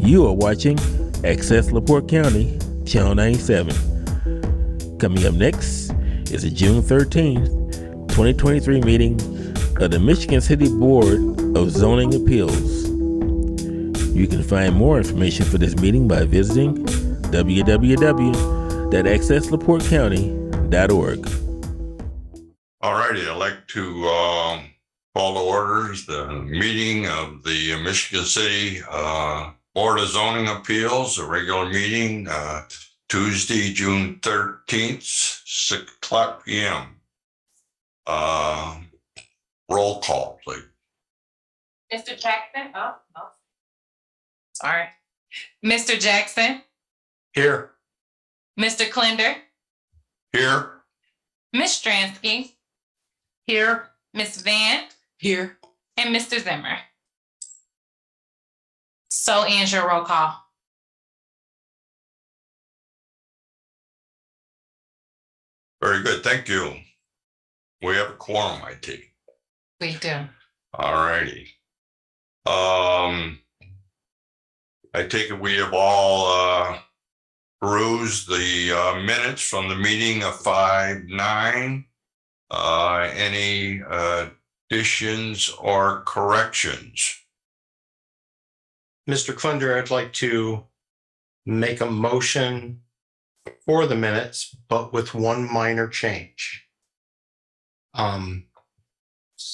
You are watching Access LaPorte County, Channel 97. Coming up next is the June 13th, 2023 meeting of the Michigan City Board of Zoning Appeals. You can find more information for this meeting by visiting www.accesslaportecounty.org. All righty, I'd like to call to orders the meeting of the Michigan City Board of Zoning Appeals, a regular meeting, Tuesday, June 13th, 6 o'clock p.m. Roll call, please. Mr. Jackson? Oh. Sorry. Mr. Jackson? Here. Mr. Klinder? Here. Ms. Stransky? Here. Ms. Vant? Here. And Mr. Zimmer. So ends your roll call. Very good, thank you. We have a quorum, I take. We do. All righty. I take it we have all perused the minutes from the meeting of 5/9. Any additions or corrections? Mr. Klinder, I'd like to make a motion for the minutes, but with one minor change.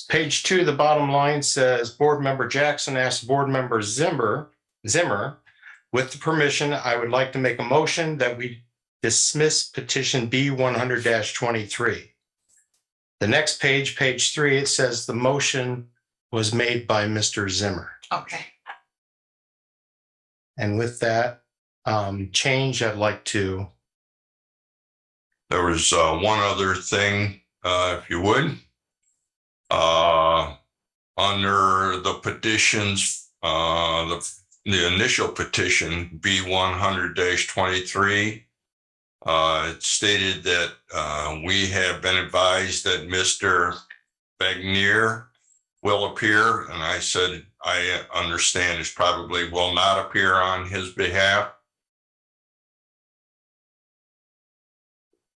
Page 2, the bottom line says, Board Member Jackson asked Board Member Zimmer, with the permission, I would like to make a motion that we dismiss petition B100-23. The next page, page 3, it says the motion was made by Mr. Zimmer. Okay. And with that change, I'd like to. There was one other thing, if you would. Under the petitions, the initial petition, B100-23, it stated that we have been advised that Mr. Bagnier will appear, and I said, I understand it probably will not appear on his behalf.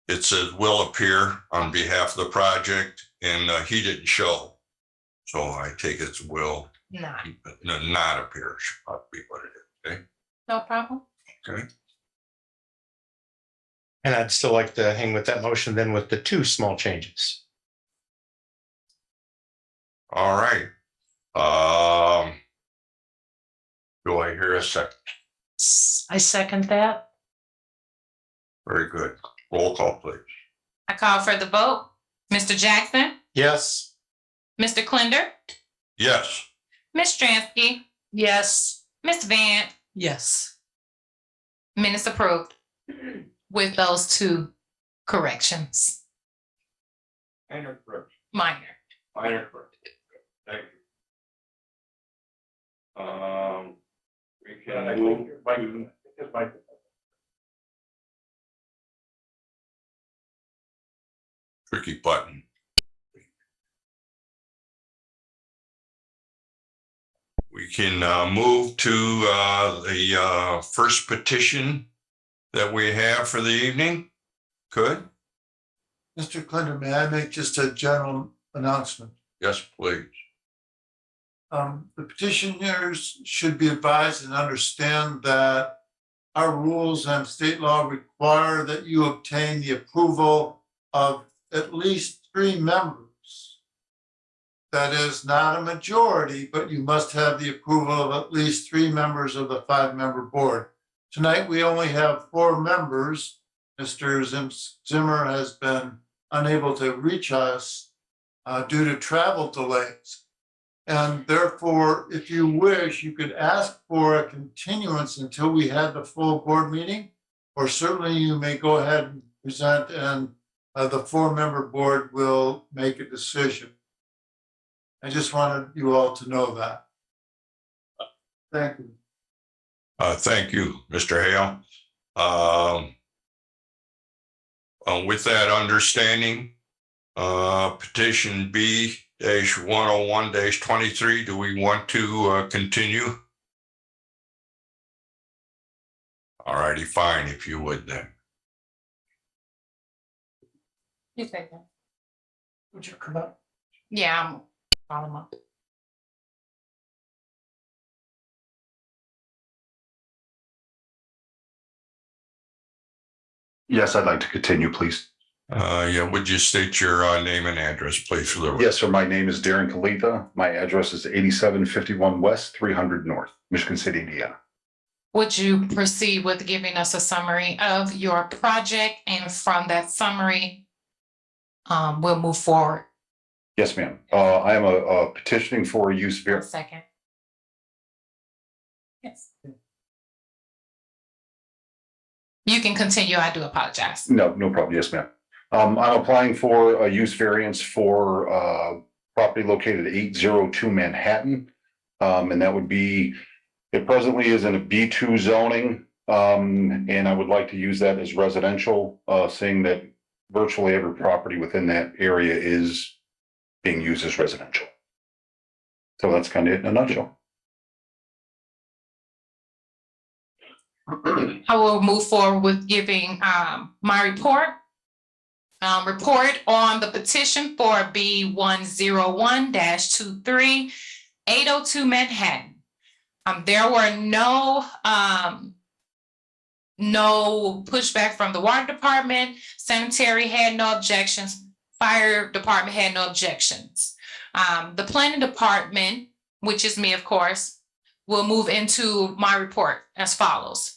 It says will appear on behalf of the project, and he didn't show. So I take it's will not appear, should probably be what it is, okay? No problem. Okay. And I'd still like to hang with that motion then with the 2 small changes. All right. Do I hear a second? I second that. Very good. Roll call, please. I call for the vote. Mr. Jackson? Yes. Mr. Klinder? Yes. Ms. Stransky? Yes. Ms. Vant? Yes. Minutes approved with those 2 corrections. Minor correction. Minor. Minor correction. Thank you. We can move. Tricky button. We can move to the first petition that we have for the evening. Good. Mr. Klinder, may I make just a general announcement? Yes, please. The petitioners should be advised and understand that our rules and state law require that you obtain the approval of at least 3 members. That is not a majority, but you must have the approval of at least 3 members of the 5-member board. Tonight, we only have 4 members. Mr. Zimmer has been unable to reach us due to travel delays. And therefore, if you wish, you could ask for a continuance until we had the full board meeting, or certainly you may go ahead and present and the 4-member board will make a decision. I just wanted you all to know that. Thank you. Thank you, Mr. Hale. With that understanding, petition B-101-23, do we want to continue? All righty, fine, if you would then. You take that. Would you come up? Yeah, I'm following up. Yes, I'd like to continue, please. Yeah, would you state your name and address, please, for the Yes, sir. My name is Darren Kalitha. My address is 8751 West, 300 North, Michigan City, Indiana. Would you proceed with giving us a summary of your project, and from that summary, we'll move forward. Yes, ma'am. I am a petitioning for a use One variance. second. Yes. You can continue. I do apologize. No, no problem. Yes, ma'am. I'm applying for a use variance for property located at 802 Manhattan. And that would be, it presently is in a B2 zoning. And I would like to use that as residential, seeing that virtually every property within that area is being used as residential. So that's kind of it in a nutshell. I will move forward with giving my report. Report on the petition for B101-23 802 Manhattan. There were no pushback from the water department. Sanitary had no objections. Fire department had no objections. The planning department, which is me, of course, will move into my report as follows.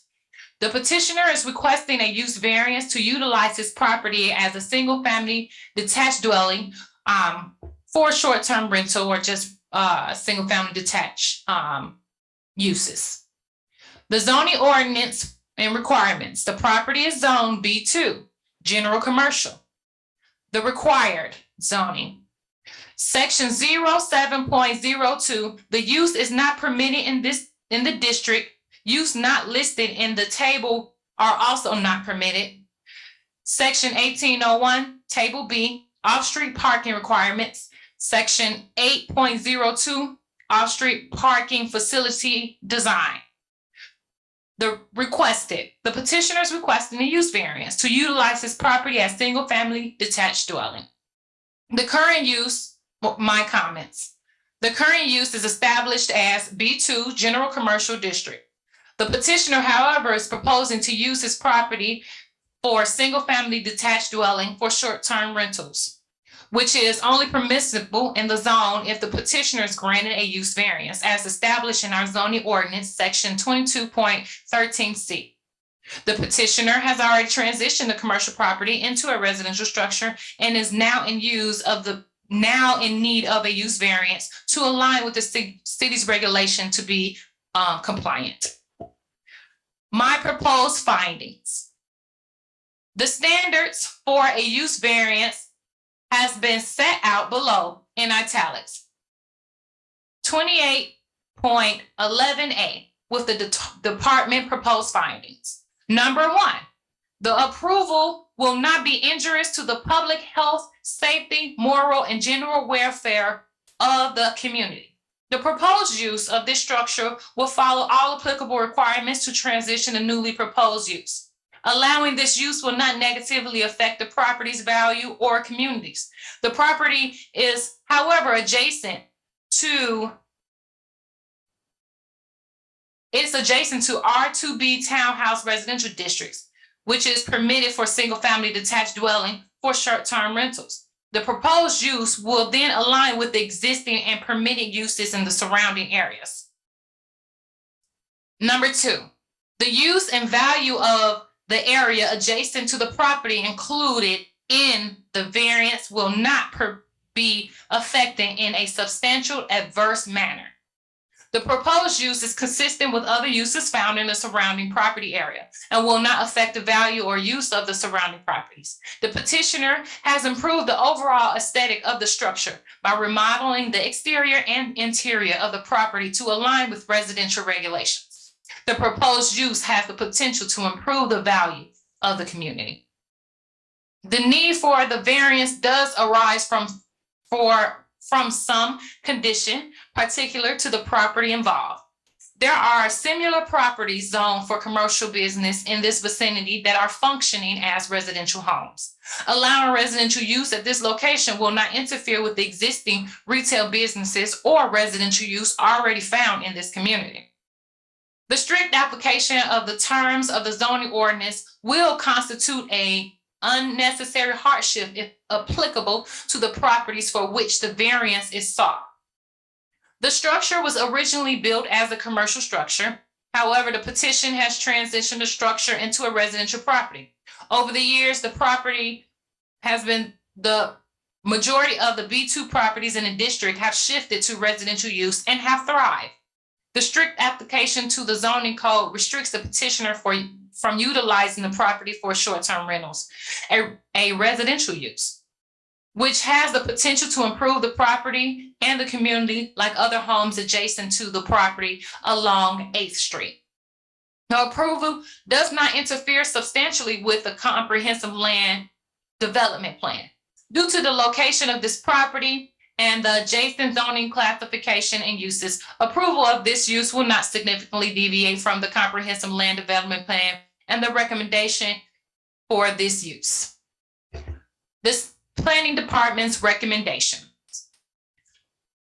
The petitioner is requesting a use variance to utilize his property as a single-family detached dwelling for short-term rental or just single-family detached uses. The zoning ordinance and requirements. The property is zoned B2, general commercial. The required zoning. Section 07.02, the use is not permitted in the district. Use not listed in the table are also not permitted. Section 1801, Table B, off-street parking requirements. Section 8.02, off-street parking facility design. The petitioner is requesting a use variance to utilize his property as single-family detached dwelling. The current use, my comments. The current use is established as B2 General Commercial District. The petitioner, however, is proposing to use his property for single-family detached dwelling for short-term rentals, which is only permissible in the zone if the petitioner is granted a use variance as established in our zoning ordinance, section 22.13C. The petitioner has already transitioned the commercial property into a residential structure and is now in need of a use variance to align with the city's regulation to be compliant. My proposed findings. The standards for a use variance has been set out below in italics. 28.11A with the department proposed findings. Number one, the approval will not be injurious to the public health, safety, moral, and general welfare of the community. The proposed use of this structure will follow all applicable requirements to transition a newly proposed use. Allowing this use will not negatively affect the property's value or communities. The property is, however, adjacent to R2B townhouse residential districts, which is permitted for single-family detached dwelling for short-term rentals. The proposed use will then align with the existing and permitted uses in the surrounding areas. Number two, the use and value of the area adjacent to the property included in the variance will not be affected in a substantial adverse manner. The proposed use is consistent with other uses found in the surrounding property area and will not affect the value or use of the surrounding properties. The petitioner has improved the overall aesthetic of the structure by remodeling the exterior and interior of the property to align with residential regulations. The proposed use has the potential to improve the value of the community. The need for the variance does arise from some condition particular to the property involved. There are similar properties zoned for commercial business in this vicinity that are functioning as residential homes. Allowing residential use at this location will not interfere with the existing retail businesses or residential use already found in this community. The strict application of the terms of the zoning ordinance will constitute an unnecessary hardship if applicable to the properties for which the variance is sought. The structure was originally built as a commercial structure. However, the petition has transitioned the structure into a residential property. Over the years, the property has been, the majority of the B2 properties in the district have shifted to residential use and have thrived. The strict application to the zoning code restricts the petitioner from utilizing the property for short-term rentals, a residential use, which has the potential to improve the property and the community like other homes adjacent to the property along 8th Street. The approval does not interfere substantially with the comprehensive land development plan. Due to the location of this property and the adjacent zoning classification and uses, approval of this use will not significantly deviate from the comprehensive land development plan and the recommendation for this use. This Planning Department's recommendations.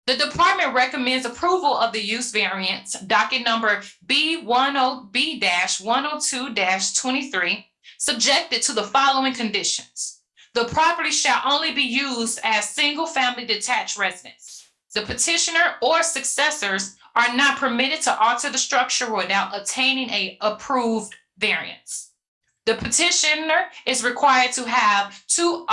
The department recommends approval of the use variance, docket number B102-23, subjected to the following conditions. The property shall only be used as single-family detached residence. The petitioner or successors are not permitted to alter the structure without obtaining an approved variance. The petitioner is required to have 2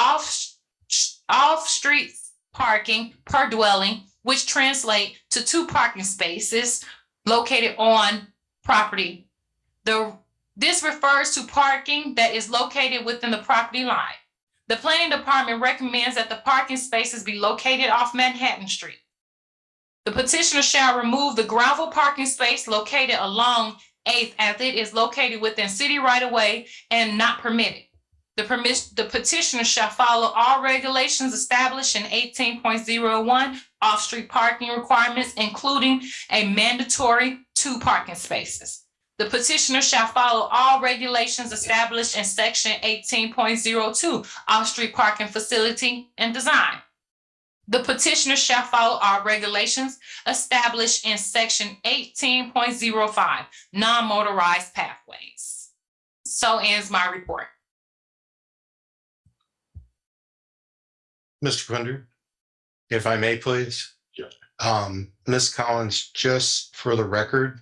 off-street parking per dwelling, which translate to 2 parking spaces located on property. This refers to parking that is located within the property line. The planning department recommends that the parking spaces be located off Manhattan Street. The petitioner shall remove the gravel parking space located along 8th as it is located within city right-of-way and not permitted. The petitioner shall follow all regulations established in 18.01 off-street parking requirements, including a mandatory 2 parking spaces. The petitioner shall follow all regulations established in section 18.02 off-street parking facility and design. The petitioner shall follow all regulations established in section 18.05 non-motorized pathways. So ends my report. Mr. Quinder, if I may, please. Yes. Ms. Collins, just for the record,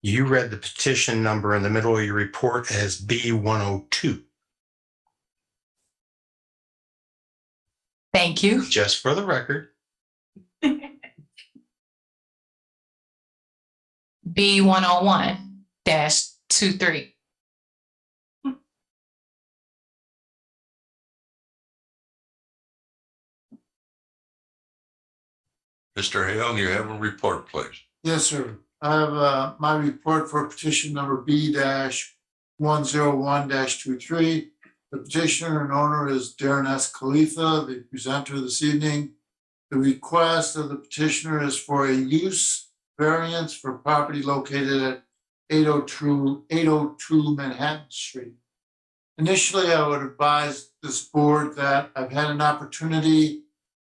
you read the petition number in the middle of your report as B102. Thank you. Just for the record. B101-23. Mr. Hale, you have a report, please. Yes, sir. I have my report for petition number B-101-23. The petitioner and owner is Darren S. Khalifa, the presenter this evening. The request of the petitioner is for a use variance for property located at 802 Manhattan Street. Initially, I would advise this board that I've had an opportunity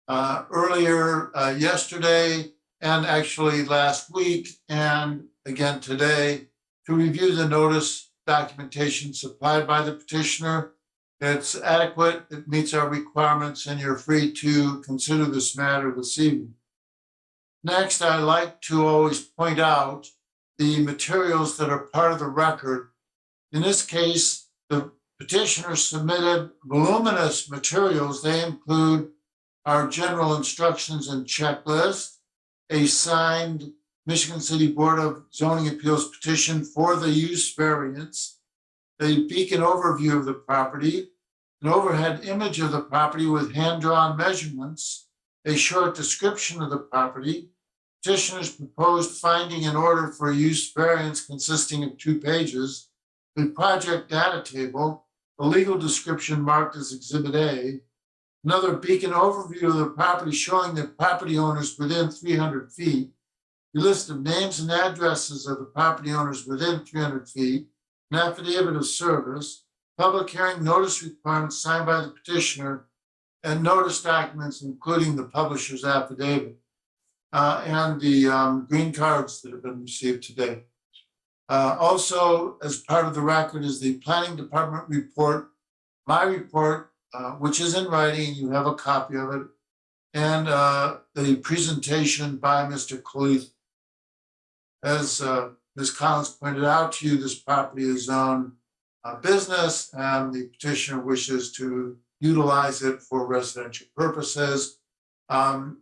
earlier yesterday and actually last week and again today to review the notice documentation supplied by the petitioner. It's adequate, it meets our requirements, and you're free to consider this matter this evening. Next, I like to always point out the materials that are part of the record. In this case, the petitioner submitted voluminous materials. They include our general instructions and checklist, a signed Michigan City Board of Zoning Appeals petition for the use variance, a beacon overview of the property, an overhead image of the property with hand-drawn measurements, a short description of the property, petitioner's proposed finding and order for a use variance consisting of 2 pages, the project data table, a legal description marked as Exhibit A, another beacon overview of the property showing the property owners within 300 feet, a list of names and addresses of the property owners within 300 feet, an affidavit of service, public hearing notice requirements signed by the petitioner, and notice documents, including the publisher's affidavit, and the green cards that have been received today. Also, as part of the record is the planning department report, my report, which is in writing, you have a copy of it, and the presentation by Mr. Khalif. As Ms. Collins pointed out to you, this property is zoned business, and the petitioner wishes to utilize it for residential purposes.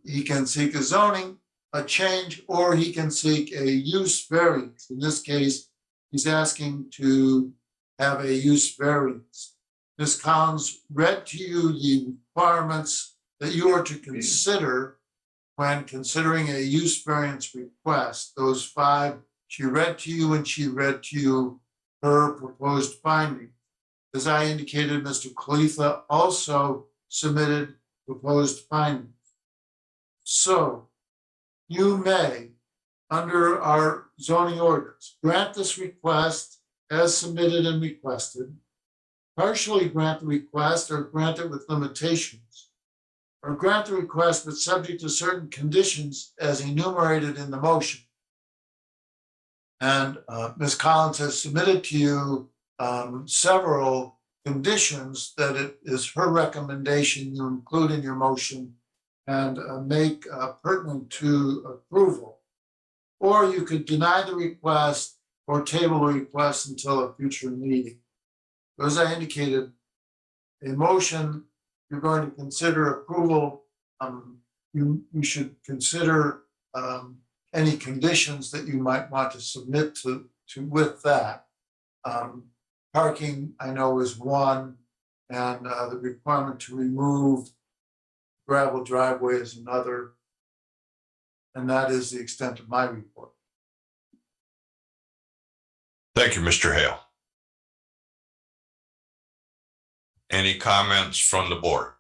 He can seek a change, or he can seek a use variance. In this case, he's asking to have a use variance. Ms. Collins read to you the requirements that you are to consider when considering a use variance request. Those 5, she read to you, and she read to you her proposed finding. As I indicated, Mr. Khalifa also submitted proposed findings. So you may, under our zoning ordinance, grant this request as submitted and requested, partially grant the request or grant it with limitations, or grant the request but subject to certain conditions as enumerated in the motion. And Ms. Collins has submitted to you several conditions that it is her recommendation you include in your motion and make pertinent to approval. Or you could deny the request or table the request until a future meeting. As I indicated, a motion, you're going to consider approval. You should consider any conditions that you might want to submit to with that. Parking, I know, is one, and the requirement to remove gravel driveway is another. And that is the extent of my report. Thank you, Mr. Hale. Any comments from the board?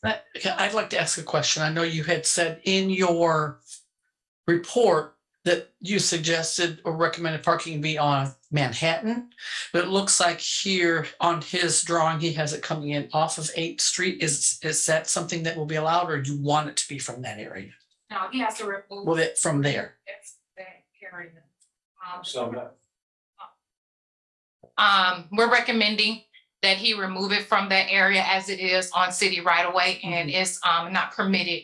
I'd like to ask a question. I know you had said in your report that you suggested or recommended parking be on Manhattan, but it looks like here on his drawing, he has it coming in off of 8th Street. Is that something that will be allowed, or do you want it to be from that area? No, he has to remove. Well, it from there. We're recommending that he remove it from that area as it is on city right of way, and it's not permitted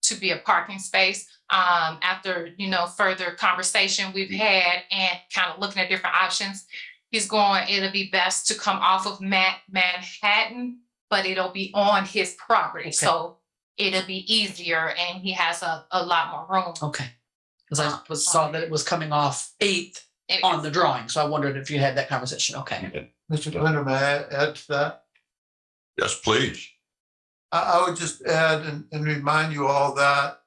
to be a parking space. After further conversation we've had and kind of looking at different options, it'll be best to come off of Manhattan, but it'll be on his property. Okay. So it'll be easier, and he has a lot more room. Okay. Because I saw that it was coming off 8th on the drawing. So I wondered if you had that conversation. Okay. Mr. Clinton, may I add to that? Yes, please. I would just add and remind you all that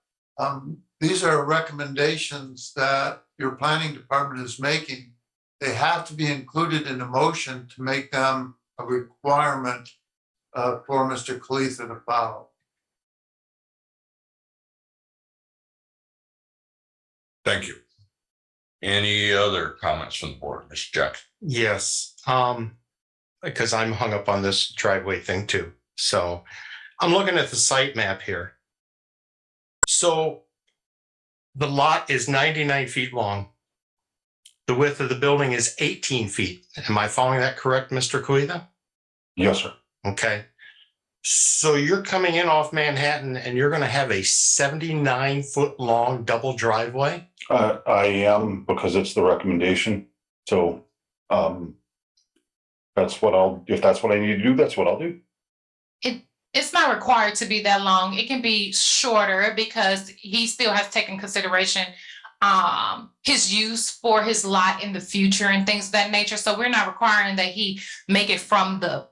these are recommendations that your planning department is making. They have to be included in a motion to make them a requirement for Mr. Khalifa to follow. Thank you. Any other comments from the board, Mr. Jackson? Yes, because I'm hung up on this driveway thing too. So I'm looking at the site map here. So the lot is 99 feet long. The width of the building is 18 feet. Am I following that correct, Mr. Kuida? Yes, sir. Okay. So you're coming in off Manhattan and you're going to have a 79-foot long double driveway? I am, because it's the recommendation. So that's what if that's what I need to do, that's what I'll do. It's not required to be that long. It can be shorter because he still has taken consideration his use for his lot in the future and things of that nature. So we're not requiring that he make it from the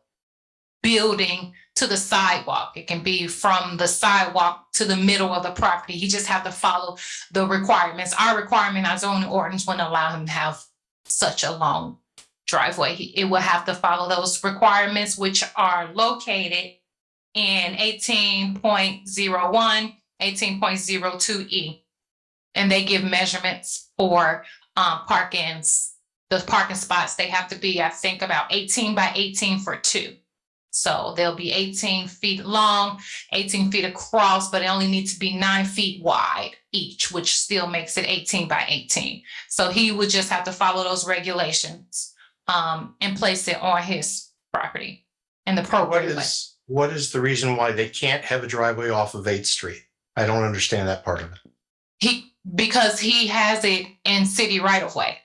building to the sidewalk. It can be from the sidewalk to the middle of the property. He just have to follow the requirements. Our requirement, our zoning ordinance wouldn't allow him to have such a long driveway. It will have to follow those requirements, which are located in 18.01, 18.02E. and they give measurements for parkings. The parking spots, they have to be, I think, about 18 by 18 for two. So they'll be 18 feet long, 18 feet across, but it only needs to be 9 feet wide each, which still makes it 18 by 18. So he would just have to follow those regulations and place it on his property in the program. What is the reason why they can't have a driveway off of 8th Street? I don't understand that part of it. Because he has it in city right of way.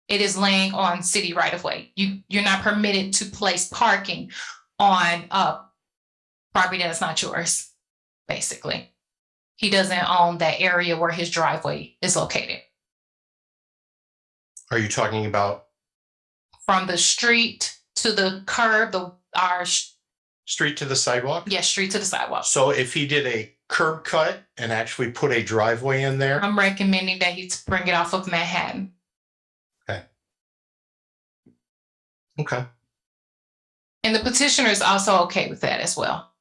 It is laying on city right of way. You're not permitted to place parking on a property that's not yours, basically. He doesn't own that area where his driveway is located. Are you talking about From the street to the curb, street to the sidewalk? street to the sidewalk. So if he did a curb cut and actually put a driveway in there, I'm recommending that he bring it off of Manhattan. okay. And the petitioner is also okay with that as well.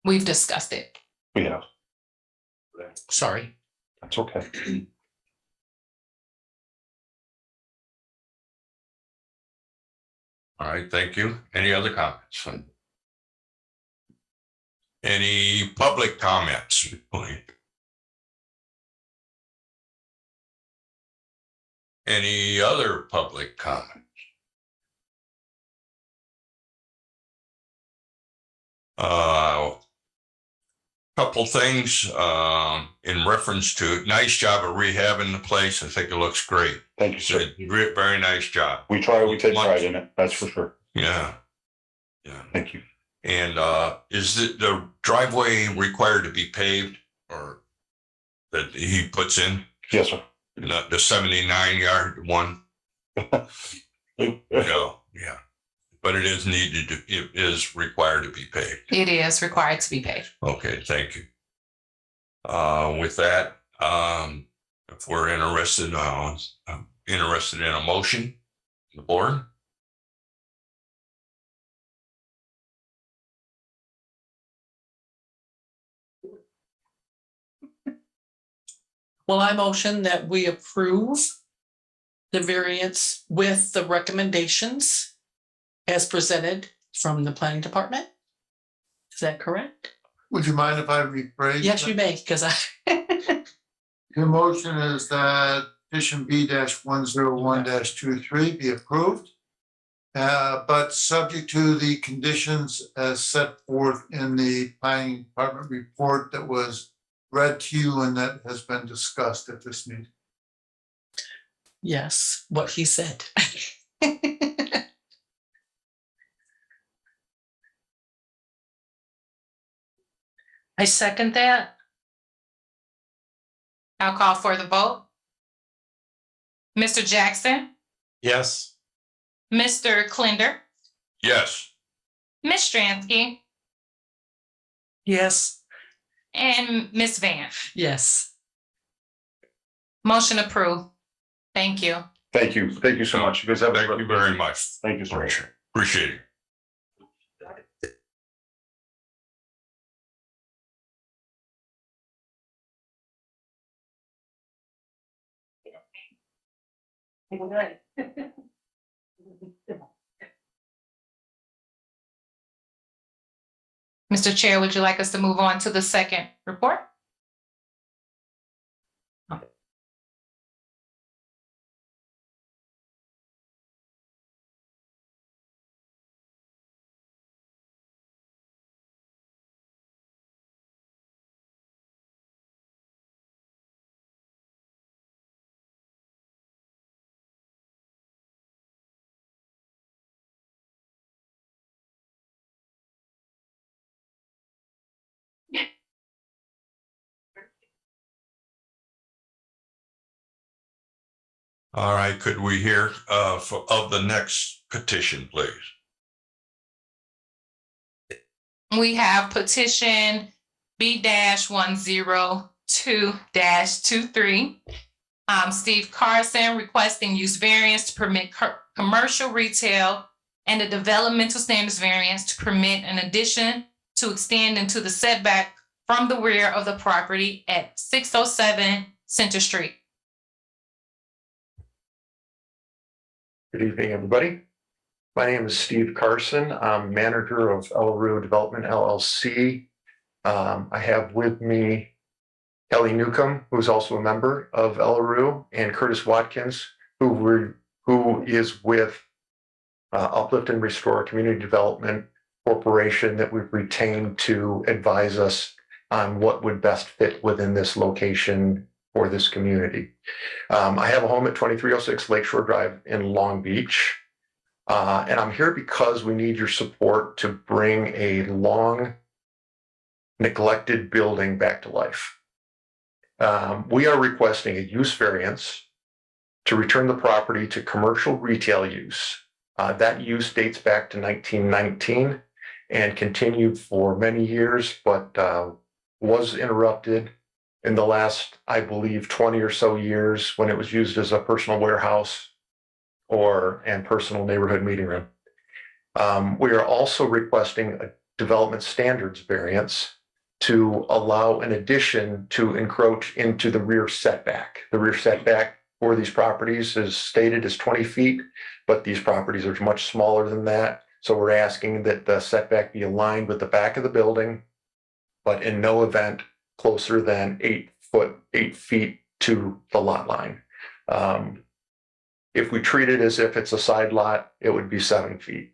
We've discussed it. Yeah, Sorry. that's okay. All right, thank you. Any other comments? Any public comments? Any other public comment? Couple things in reference to nice job of rehabbing the place. I think it looks great. Thank you, It's sir. a very nice job. We take pride in it, that's for sure. Yeah. Yeah. Thank you. And is the driveway required to be paved or that he puts in? Yes, sir. The 79-yard one? No, yeah. But it is it is required to be paved. It is required to be paid. Okay, thank you. With that, if we're interested, I'm interested in a motion, the board. Well, I motion that we approve the variance with the recommendations as presented from the planning department. Is that correct? Would you mind if I rephrase? Yes, you may, because Your motion is that petition B-101-23 be approved, but subject to the conditions as set forth in the planning department report that was read to you and that has been discussed at this meeting. yes, what he said. I second that. I'll call for the vote. Mr. Jackson, Yes. Mr. Klinder, Yes. Ms. Stransky, Yes. and Ms. Van. Yes. Motion approved. Thank you. Thank you. Thank you so much. You guys have a Thank you very much. Thank you, sir. Appreciate it. Mr. Chair, would you like us to move on to the second report? All right, could we hear of the next petition, please? We have petition B-102-23. Steve Carson requesting use variance to permit commercial retail and a developmental standards variance to permit an addition to extend into the setback from the rear of the property at 607 Center Street. Good evening, everybody. My name is Steve Carson. I'm manager of Ellaroo Development LLC. I have with me Kelly Newcomb, who's also a member of Ellaroo, and Curtis Watkins, who is with Uplift and Restore Community Development Corporation that we've retained to advise us on what would best fit within this location for this community. I have a home at 2306 Lakeshore Drive in Long Beach. And I'm here because we need your support to bring a long neglected building back to life. We are requesting a use variance to return the property to commercial retail use. That use dates back to 1919 and continued for many years, but was interrupted in the last, I believe, 20 or so years when it was used as a personal warehouse and personal neighborhood meeting room. We are also requesting a development standards variance to allow an addition to encroach into the rear setback. The rear setback for these properties is stated as 20 feet, but these properties are much smaller than that. So we're asking that the setback be aligned with the back of the building, but in no event closer than 8 feet to the lot line. If we treat it as if it's a side lot, it would be 7 feet.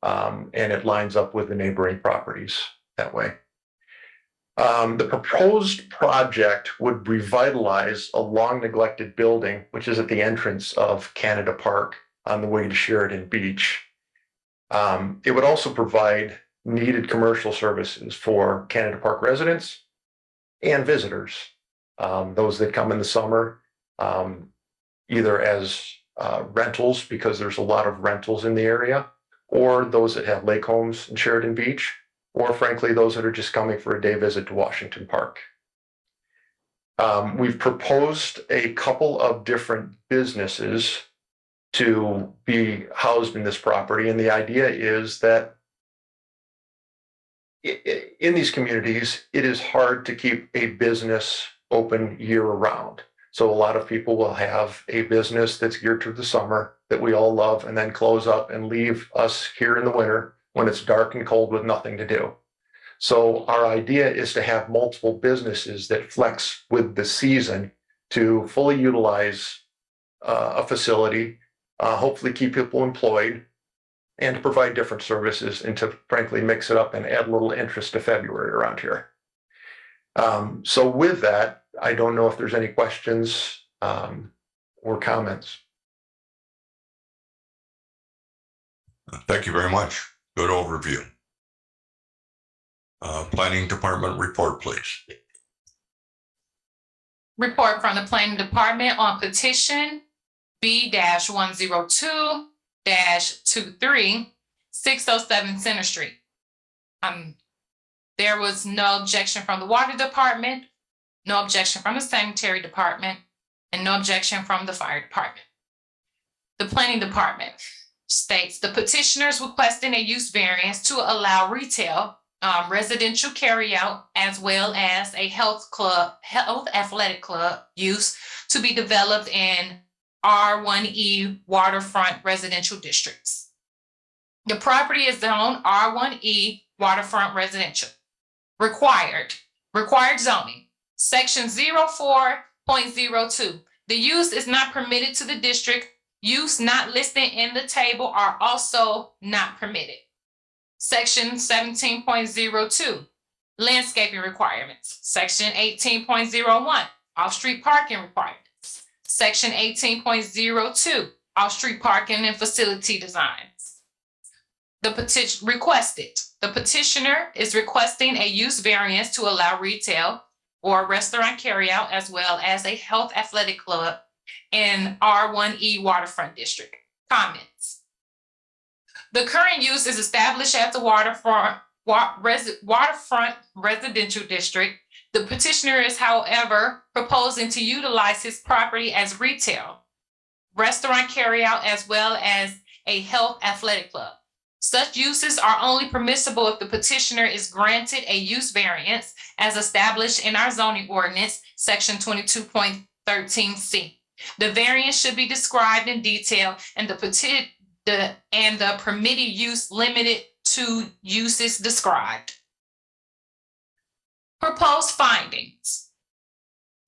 And it lines up with the neighboring properties that way. The proposed project would revitalize a long neglected building, which is at the entrance of Canada Park on the way to Sheridan Beach. It would also provide needed commercial services for Canada Park residents and visitors, those that come in the summer, either as rentals, because there's a lot of rentals in the area, or those that have lake homes in Sheridan Beach, or frankly, those that are just coming for a day visit to Washington Park. We've proposed a couple of different businesses to be housed in this property. And the idea is that in these communities, it is hard to keep a business open year round. So a lot of people will have a business that's geared to the summer that we all love and then close up and leave us here in the winter when it's dark and cold with nothing to do. So our idea is to have multiple businesses that flex with the season to fully utilize a facility, hopefully keep people employed, and to provide different services and to frankly mix it up and add a little interest to February around here. So with that, I don't know if there's any questions or comments. Thank you very much. Good overview. Planning Department report, please. Report from the Planning Department on petition B-102-23 607 Center Street. There was no objection from the Water Department, no objection from the Sanitary Department, and no objection from the Fire Department. The Planning Department states the petitioners requesting a use variance to allow retail, residential carryout, as well as a health athletic club use to be developed in R1E waterfront residential districts. The property is zoned R1E waterfront residential. Required zoning, section 04.02. The use is not permitted to the district. Use not listed in the table are also not permitted. Section 17.02, landscaping requirements. Section 18.01, off-street parking requirements. Section 18.02, off-street parking and facility designs. The petitioner is requesting a use variance to allow retail or restaurant carryout as well as a health athletic club in R1E waterfront district. Comments. The current use is established at the waterfront residential district. The petitioner is, however, proposing to utilize his property as retail, restaurant carryout, as well as a health athletic club. Such uses are only permissible if the petitioner is granted a use variance as established in our zoning ordinance, section 22.13C. The variance should be described in detail and the permitted use limited to uses described. Proposed findings.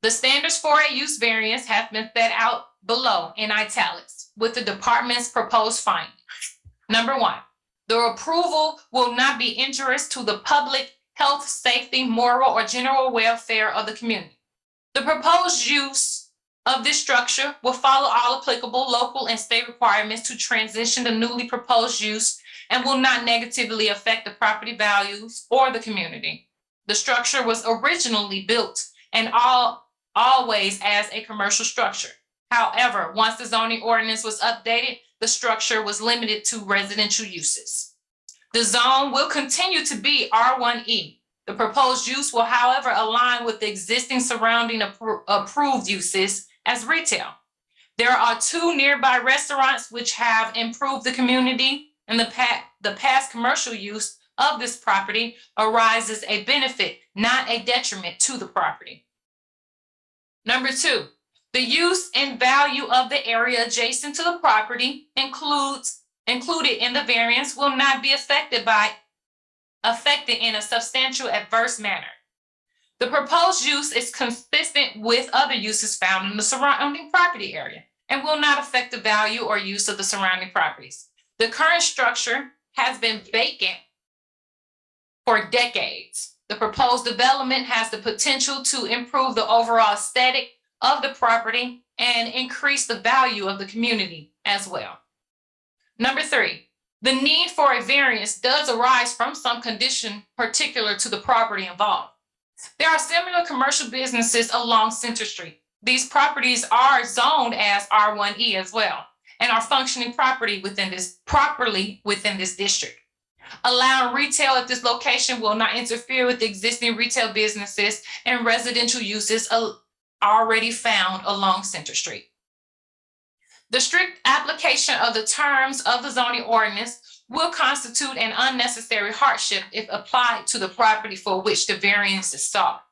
The standards for a use variance have been set out below in italics with the department's proposed findings. Number 1, the approval will not be injurious to the public health, safety, moral, or general welfare of the community. The proposed use of this structure will follow all applicable local and state requirements to transition the newly proposed use and will not negatively affect the property values or the community. The structure was originally built and always as a commercial structure. However, once the zoning ordinance was updated, the structure was limited to residential uses. The zone will continue to be R1E. The proposed use will, however, align with the existing surrounding approved uses as retail. There are 2 nearby restaurants which have improved the community, and the past commercial use of this property arises a benefit, not a detriment to the property. Number 2, the use and value of the area adjacent to the property included in the variance will not be affected in a substantial adverse manner. The proposed use is consistent with other uses found in the surrounding property area and will not affect the value or use of the surrounding properties. The current structure has been vacant for decades. The proposed development has the potential to improve the overall aesthetic of the property and increase the value of the community as well. Number 3, the need for a variance does arise from some condition particular to the property involved. There are similar commercial businesses along Center Street. These properties are zoned as R1E as well and are functioning properly within this district. Allowing retail at this location will not interfere with the existing retail businesses and residential uses already found along Center Street. The strict application of the terms of the zoning ordinance will constitute an unnecessary hardship if applied to the property for which the variance is sought.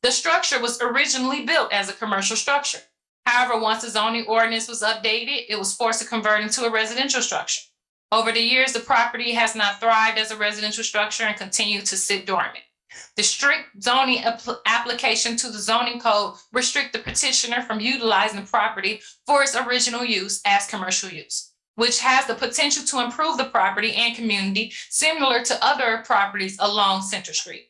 The structure was originally built as a commercial structure. However, once the zoning ordinance was updated, it was forced to convert into a residential structure. Over the years, the property has not thrived as a residential structure and continued to sit dormant. The strict zoning application to the zoning code restrict the petitioner from utilizing the property for its original use as commercial use, which has the potential to improve the property and community similar to other properties along Center Street.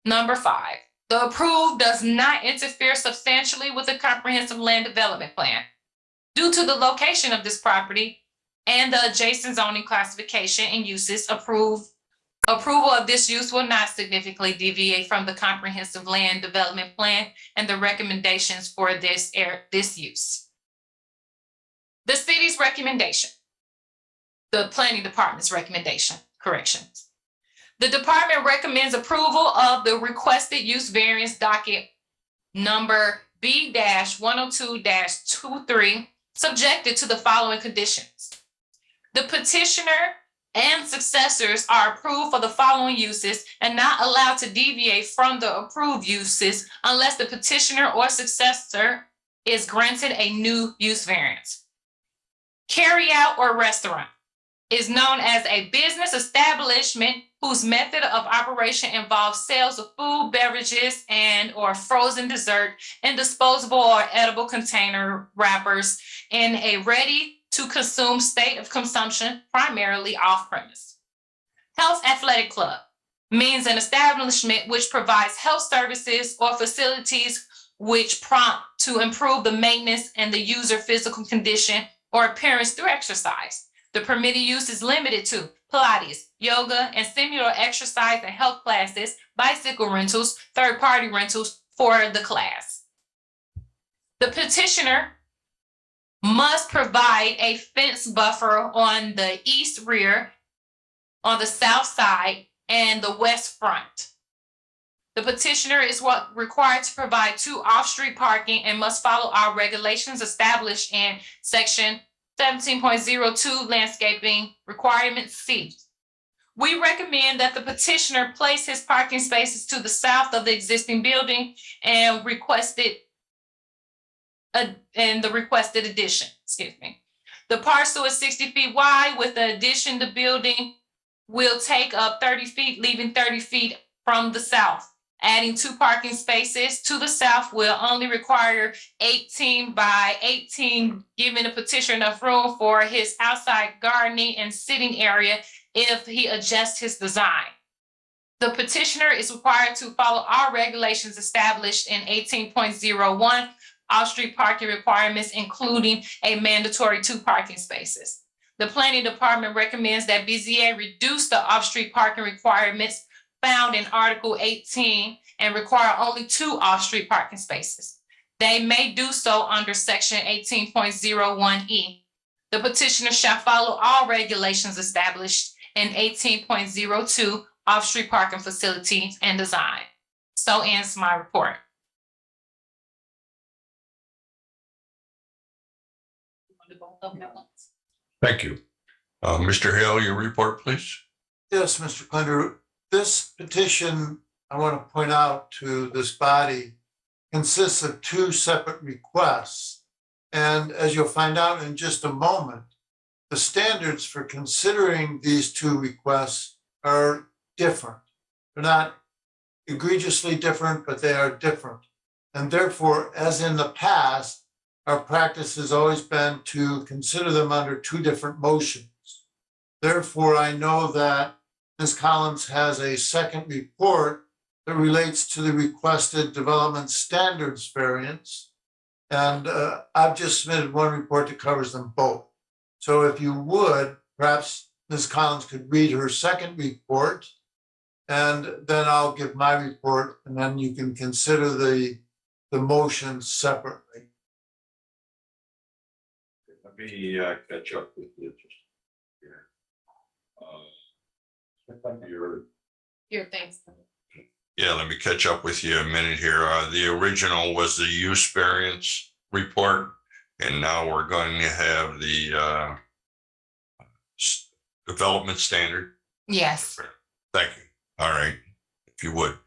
Number 5, the approved does not interfere substantially with the comprehensive land development plan. Due to the location of this property and the adjacent zoning classification and uses, approval of this use will not significantly deviate from the comprehensive land development plan and the recommendations for this use. The city's recommendation, the planning department's recommendation, corrections. The department recommends approval of the requested use variance docket number B-102-23, subjected to the following conditions. The petitioner and successors are approved for the following uses and not allowed to deviate from the approved uses unless the petitioner or successor is granted a new use variance. Carryout or restaurant is known as a business establishment whose method of operation involves sales of food, beverages, and or frozen dessert in disposable or edible container wrappers in a ready-to-consume state of consumption, primarily off-premise. Health athletic club means an establishment which provides health services or facilities which prompt to improve the maintenance and the user physical condition or appearance through exercise. The permitted use is limited to Pilates, yoga, and similar exercise and health classes, bicycle rentals, third-party rentals for the class. The petitioner must provide a fence buffer on the east rear, on the south side, and the west front. The petitioner is required to provide 2 off-street parking and must follow our regulations established in section 17.02 landscaping requirement C. We recommend that the petitioner place his parking spaces to the south of the existing building and requested and the requested addition, excuse me. The parcel is 60 feet wide. With the addition, the building will take up 30 feet, leaving 30 feet from the south. Adding 2 parking spaces to the south will only require 18 by 18, giving the petitioner enough room for his outside gardening and sitting area if he adjusts his design. The petitioner is required to follow all regulations established in 18.01 off-street parking requirements, including a mandatory 2 parking spaces. The planning department recommends that BZA reduce the off-street parking requirements found in Article 18 and require only 2 off-street parking spaces. They may do so under Section 18.01E. The petitioner shall follow all regulations established in 18.02 off-street parking facilities and design. So ends my report. Thank you. Mr. Hill, your report, please. Yes, Mr. Klinger, this petition, I want to point out to this body, consists of 2 separate requests. And as you'll find out in just a moment, the standards for considering these 2 requests are different. They're not egregiously different, but they are different. And therefore, as in the past, our practice has always been to consider them under 2 different motions. Therefore, I know that Ms. Collins has a second report that relates to the requested development standards variance. And I've just submitted one report that covers them both. So if you would, perhaps Ms. Collins could read her second report, and then I'll give my report, and then you can consider the motions separately. Let me catch up with you just here. Here, thanks. Yeah, let me catch up with you a minute here. The original was the use variance report, and now we're going to have the development standard. Yes. Thank you. All right, if you would.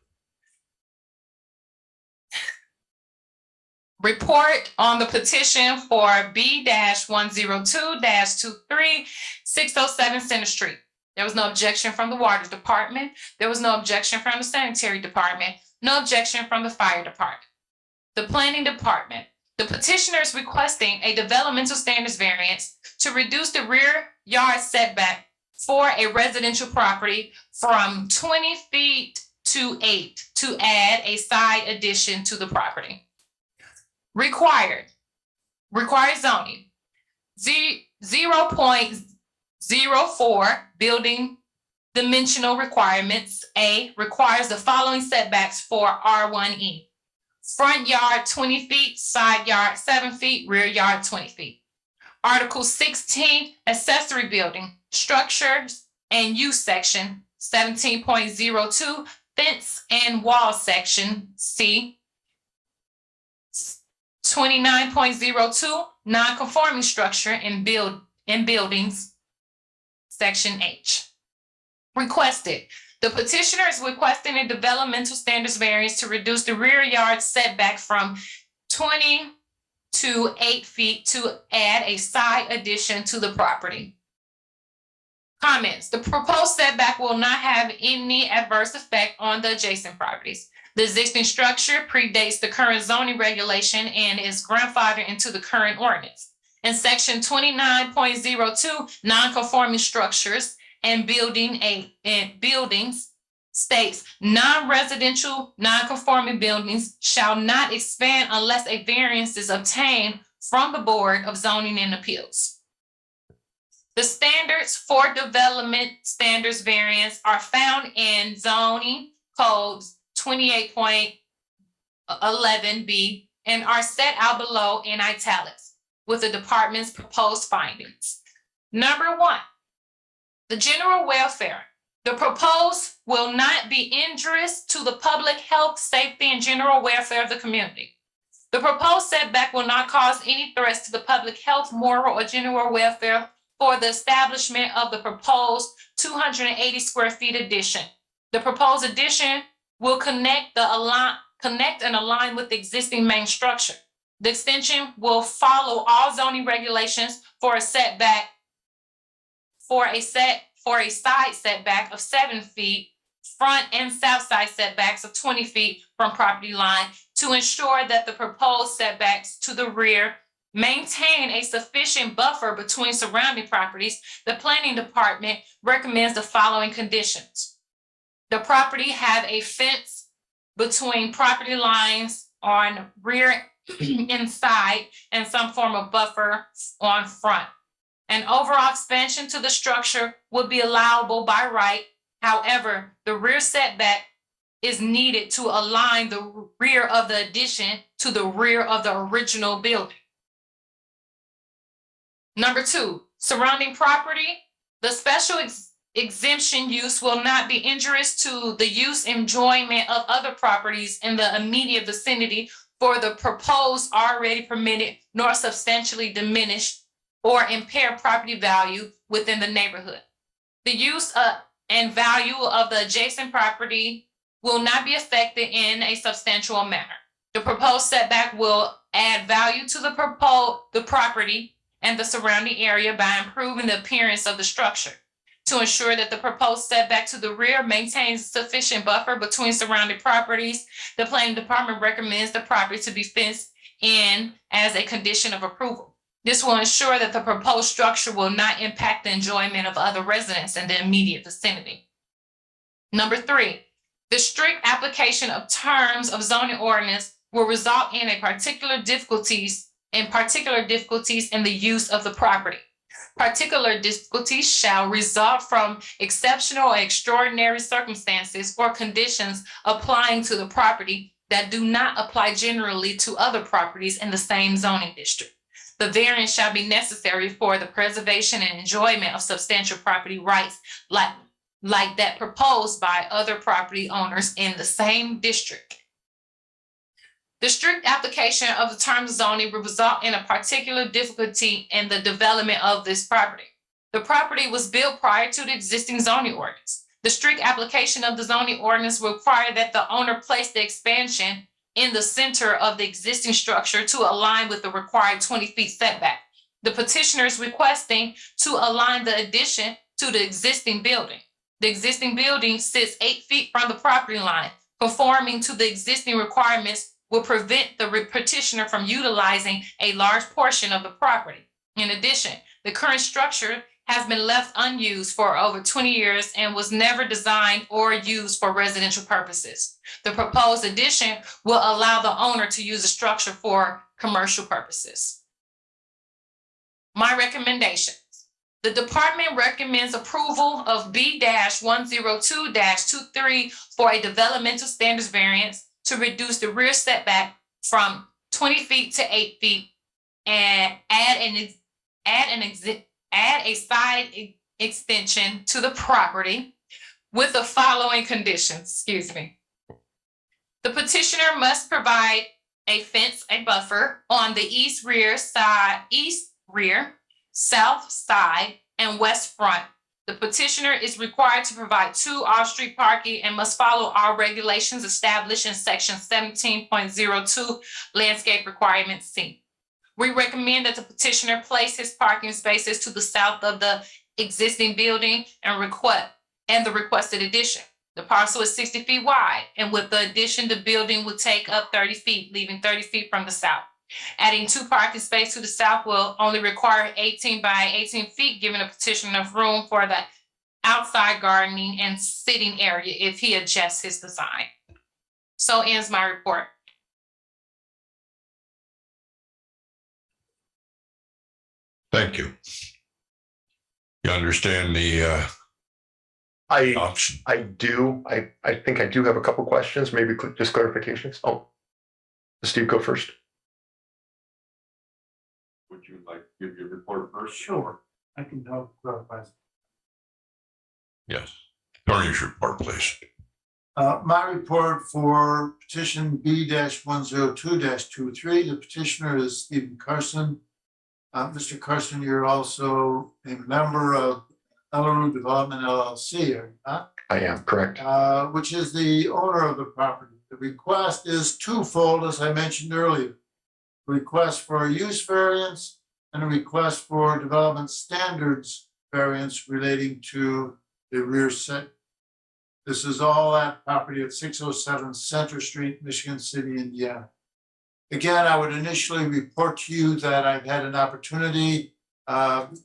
Report on the petition for B-102-23-607 Center Street. There was no objection from the water department. There was no objection from the sanitary department. No objection from the fire department. The planning department. The petitioner is requesting a developmental standards variance to reduce the rear yard setback for a residential property from 20 feet to 8 to add a side addition to the property. Required zoning. 0.04 building dimensional requirements. A requires the following setbacks for R1E. Front yard 20 feet, side yard 7 feet, rear yard 20 feet. Article 16, accessory building, structures and use section, 17.02, fence and wall section, C. 29.02, non-conforming structure in buildings, section H. Requested. The petitioner is requesting a developmental standards variance to reduce the rear yard setback from 20 to 8 feet to add a side addition to the property. Comments. The proposed setback will not have any adverse effect on the adjacent properties. The existing structure predates the current zoning regulation and is grandfathered into the current ordinance. In section 29.02, non-conforming structures and buildings states non-residential non-conforming buildings shall not expand unless a variance is obtained from the Board of Zoning and Appeals. The standards for development standards variance are found in zoning codes 28.11B and are set out below in italics with the department's proposed findings. Number 1, the general welfare. The proposed will not be injurious to the public health, safety, and general welfare of the community. The proposed setback will not cause any threats to the public health, moral, or general welfare for the establishment of the proposed 280 square feet addition. The proposed addition will connect and align with the existing main structure. The extension will follow all zoning regulations for a setback for a side setback of 7 feet, front and south side setbacks of 20 feet from property line to ensure that the proposed setbacks to the rear maintain a sufficient buffer between surrounding properties. The planning department recommends the following conditions. The property have a fence between property lines on rear and side and some form of buffer on front. An overall expansion to the structure would be allowable by right. However, the rear setback is needed to align the rear of the addition to the rear of the original building. Number 2, surrounding property. The special exemption use will not be injurious to the use and enjoyment of other properties in the immediate vicinity for the proposed already permitted, nor substantially diminish or impair property value within the neighborhood. The use and value of the adjacent property will not be affected in a substantial manner. The proposed setback will add value to the property and the surrounding area by improving the appearance of the structure. To ensure that the proposed setback to the rear maintains sufficient buffer between surrounding properties, the planning department recommends the property to be fenced in as a condition of approval. This will ensure that the proposed structure will not impact the enjoyment of other residents in the immediate vicinity. Number 3, the strict application of terms of zoning ordinance will result in particular difficulties in the use of the property. Particular difficulties shall result from exceptional or extraordinary circumstances or conditions applying to the property that do not apply generally to other properties in the same zoning district. The variance shall be necessary for the preservation and enjoyment of substantial property rights like that proposed by other property owners in the same district. The strict application of the terms of zoning will result in a particular difficulty in the development of this property. The property was built prior to the existing zoning ordinance. The strict application of the zoning ordinance will require that the owner place the expansion in the center of the existing structure to align with the required 20 feet setback. The petitioner is requesting to align the addition to the existing building. The existing building sits 8 feet from the property line. Conforming to the existing requirements will prevent the petitioner from utilizing a large portion of the property. In addition, the current structure has been left unused for over 20 years and was never designed or used for residential purposes. The proposed addition will allow the owner to use the structure for commercial purposes. My recommendations. The department recommends approval of B-102-23 for a developmental standards variance to reduce the rear setback from 20 feet to 8 feet and add a side extension to the property with the following conditions. The petitioner must provide a fence, a buffer on the east rear, south side, and west front. The petitioner is required to provide 2 off-street parking and must follow all regulations established in section 17.02 landscape requirements C. We recommend that the petitioner place his parking spaces to the south of the existing building and the requested addition. The parcel is 60 feet wide, and with the addition, the building would take up 30 feet, leaving 30 feet from the south. Adding 2 parking spaces to the south will only require 18 by 18 feet, giving the petitioner enough room for the outside gardening and sitting area if he adjusts his design. So ends my report. Thank you. You understand the option? I do. I think I do have a couple questions, maybe just clarifications. Oh, Steve, go first. Would you like to give your report first? Sure, I can help clarify. Yes. Attorney's report, please. My report for petition B-102-23, the petitioner is Stephen Carson. Mr. Carson, you're also a member of Ellerud Development LLC, are you not? I am, correct. Which is the owner of the property. The request is twofold, as I mentioned earlier. request for a use variance, and a request for development standards variance relating to the rear set. This is all at property at 607 Center Street, Michigan City, Indiana. Again, I would initially report to you that I've had an opportunity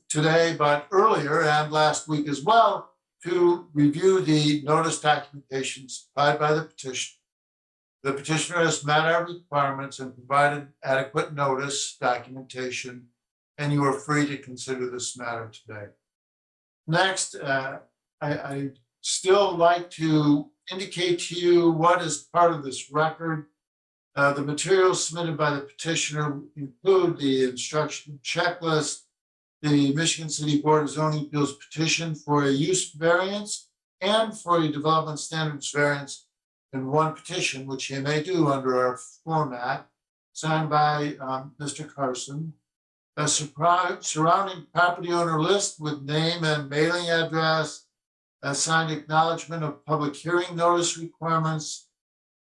today, but earlier and last week as well, to review the notice documentation supplied by the petitioner. The petitioner has met our requirements and provided adequate notice documentation, and you are free to consider this matter today. Next, I still like to indicate to you what is part of this record. The materials submitted by the petitioner include the instruction checklist, the Michigan City Board of Zoning Appeals petition for a use variance and for a development standards variance in one petition, which you may do under our format, signed by Mr. Carson. A surrounding property owner list with name and mailing address, a signed acknowledgement of public hearing notice requirements,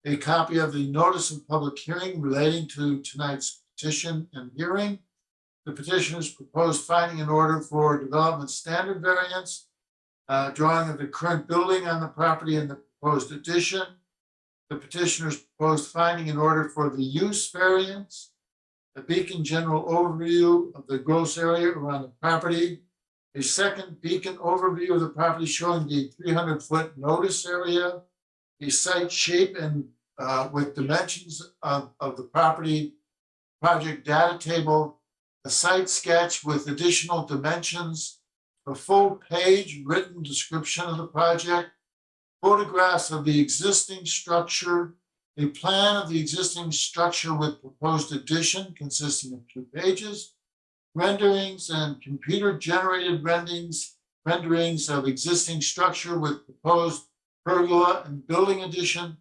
a copy of the notice of public hearing relating to tonight's petition and hearing, the petitioner's proposed finding an order for development standard variance, drawing of the current building on the property and the proposed addition, the petitioner's proposed finding an order for the use variance, a Beacon general overview of the gross area around the property, a second Beacon overview of the property showing the 300-foot notice area, a site shape and with dimensions of the property, project data table, a site sketch with additional dimensions, a full page written description of the project, photographs of the existing structure, a plan of the existing structure with proposed addition consisting of 2 pages, renderings and computer-generated renderings of existing structure with proposed pergola and building addition,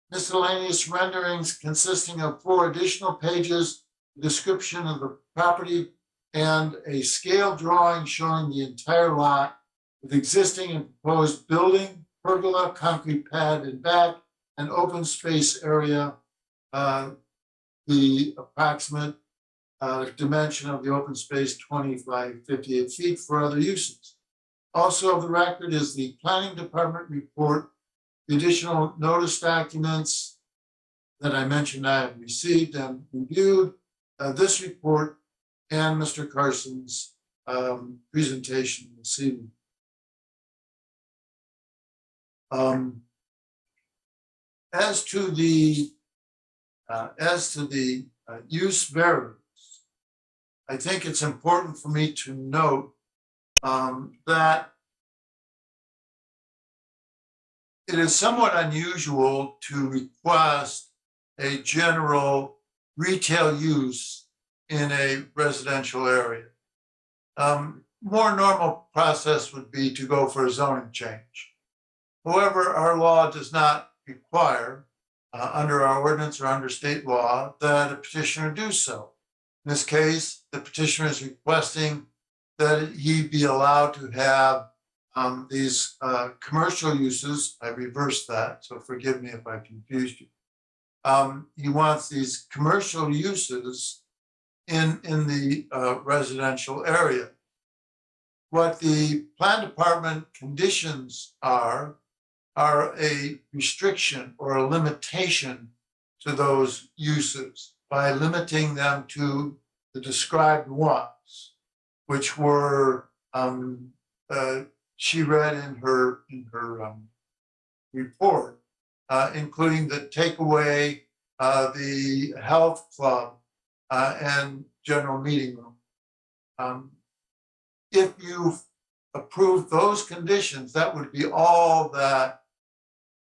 miscellaneous renderings consisting of 4 additional pages, description of the property, and a scale drawing showing the entire lot with existing and proposed building, pergola, concrete pad and back, and open space area, the approximate dimension of the open space 20 by 58 feet for other uses. Also of the record is the planning department report, the additional notice documents that I mentioned I have received and reviewed, this report, and Mr. Carson's presentation this evening. As to the use variance, I think it's important for me to note that it is somewhat unusual to request a general retail use in a residential area. More normal process would be to go for a zoning change. However, our law does not require, under our ordinance or under state law, that a petitioner do so. In this case, the petitioner is requesting that he be allowed to have these commercial uses. I reversed that, so forgive me if I confused you. He wants these commercial uses in the residential area. What the plan department conditions are a restriction or a limitation to those uses by limiting them to the described ones, which were she read in her report, including the takeaway, the health club, and general meeting room. If you approve those conditions, that would be all that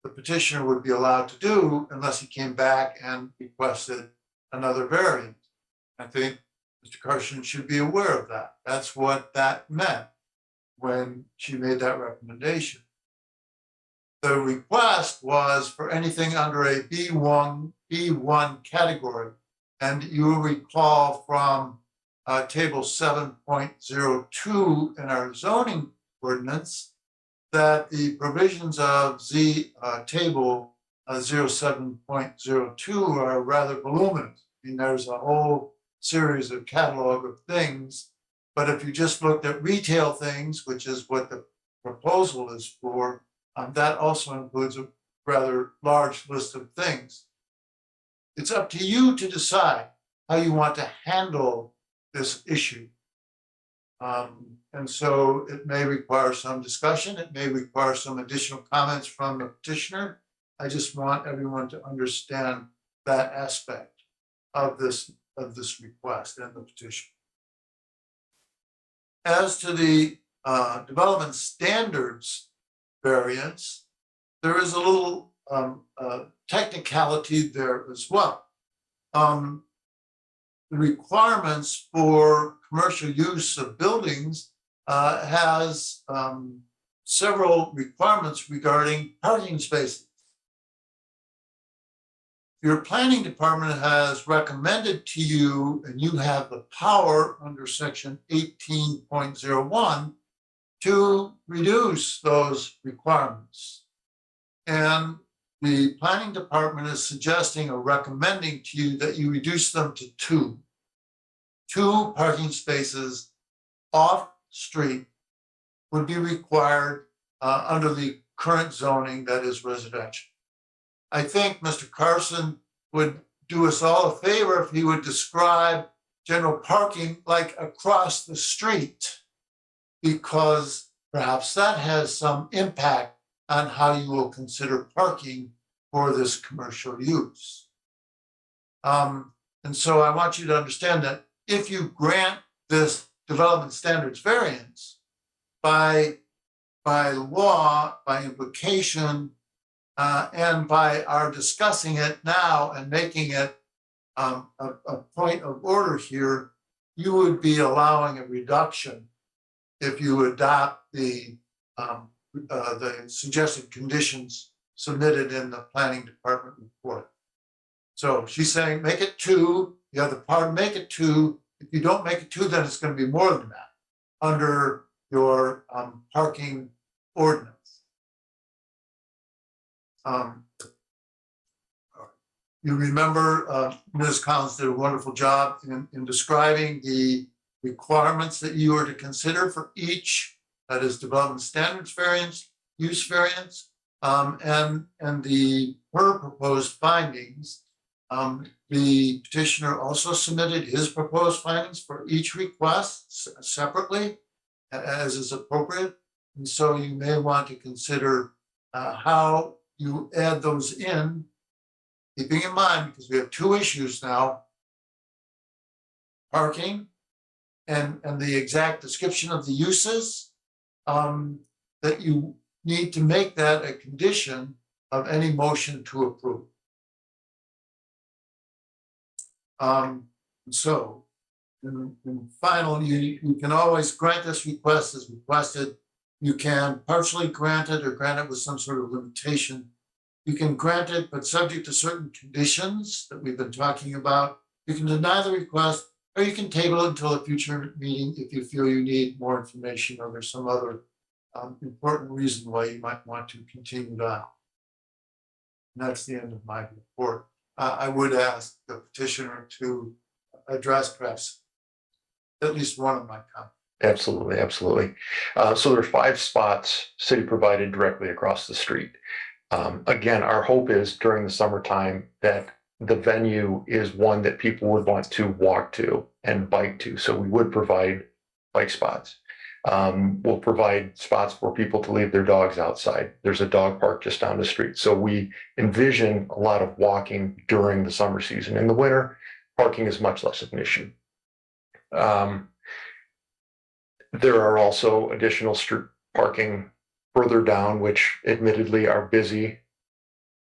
the petitioner would be allowed to do unless he came back and requested another variance. I think Mr. Carson should be aware of that. That's what that meant when she made that recommendation. The request was for anything under a B1 category. And you will recall from table 7.02 in our zoning ordinance that the provisions of table 07.02 are rather voluminous. I mean, there's a whole series of catalog of things. But if you just looked at retail things, which is what the proposal is for, that also includes a rather large list of things. It's up to you to decide how you want to handle this issue. And so it may require some discussion. It may require some additional comments from the petitioner. I just want everyone to understand that aspect of this request and the petition. As to the development standards variance, there is a little technicality there as well. The requirements for commercial use of buildings has several requirements regarding parking spaces. Your planning department has recommended to you, and you have the power under section 18.01 to reduce those requirements. And the planning department is suggesting or recommending to you that you reduce them to two parking spaces off street would be required under the current zoning that is residential. I think Mr. Carson would do us all a favor if he would describe general parking like across the street, because perhaps that has some impact on how you will consider parking for this commercial use. And so I want you to understand that if you grant this development standards variance, by law, by implication, and by our discussing it now and making it a point of order here, you would be allowing a reduction if you adopt the suggested conditions submitted in the planning department report. So she's saying make it two. The other part, make it two. If you don't make it two, then it's going to be more than that under your parking ordinance. You remember Ms. Collins did a wonderful job in describing the requirements that you are to consider for each, that is development standards variance, use variance, and her proposed findings. The petitioner also submitted his proposed findings for each request separately, as is appropriate. And so you may want to consider how you add those in, keeping in mind, because we have two issues now, parking and the exact description of the uses, that you need to make that a condition of any motion to approve. So in final, you can always grant this request as requested. You can partially grant it or grant it with some sort of limitation. You can grant it, but subject to certain conditions that we've been talking about. You can deny the request, or you can table it until a future meeting if you feel you need more information or there's some other important reason why you might want to continue on. And that's the end of my report. I would ask the petitioner to address perhaps at least one of my comments. Absolutely, absolutely. So there are 5 spots city provided directly across the street. Again, our hope is during the summertime that the venue is one that people would want to walk to and bike to. So we would provide bike spots. We'll provide spots for people to leave their dogs outside. There's a dog park just down the street. So we envision a lot of walking during the summer season. In the winter, parking is much less of an issue. There are also additional street parking further down, which admittedly are busy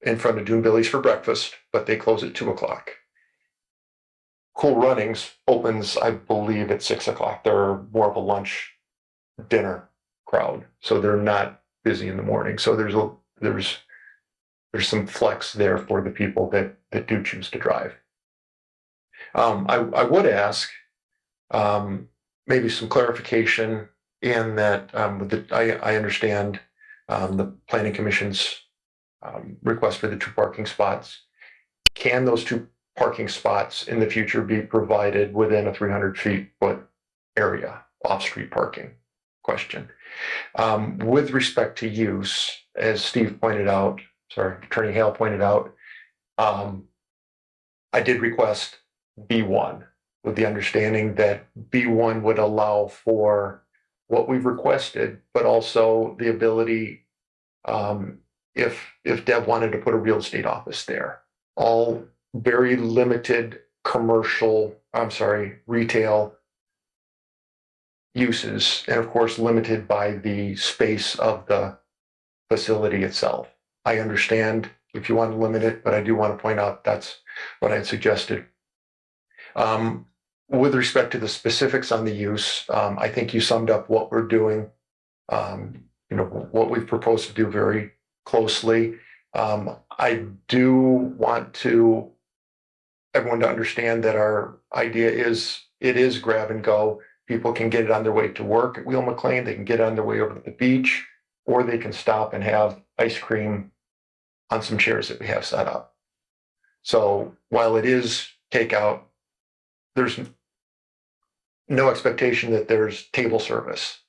in front of Dune Billy's for breakfast, but they close at 2:00. Cool Runnings opens, I believe, at 6:00. They're more of a lunch dinner crowd, so they're not busy in the morning. So there's some flex there for the people that do choose to drive. I would ask maybe some clarification in that I understand the Planning Commission's request for the 2 parking spots. Can those 2 parking spots in the future be provided within a 300 foot area, off-street parking question. With respect to use, as Steve pointed out, Attorney Hale pointed out, I did request B1 with the understanding that B1 would allow for what we've requested, but also the ability, if Deb wanted to put a real estate office there, all very limited retail uses, and of course limited by the space of the facility itself. I understand if you want to limit it, but I do want to point out that's what I had suggested. With respect to the specifics on the use, I think you summed up what we're doing, what we've proposed to do very closely. I do want everyone to understand that our idea is it is grab and go. People can get it on their way to work at Wheel McLean. They can get it on their way over to the beach, or they can stop and have ice cream on some chairs that we have set up. So while it is takeout, there's no expectation that there's table service,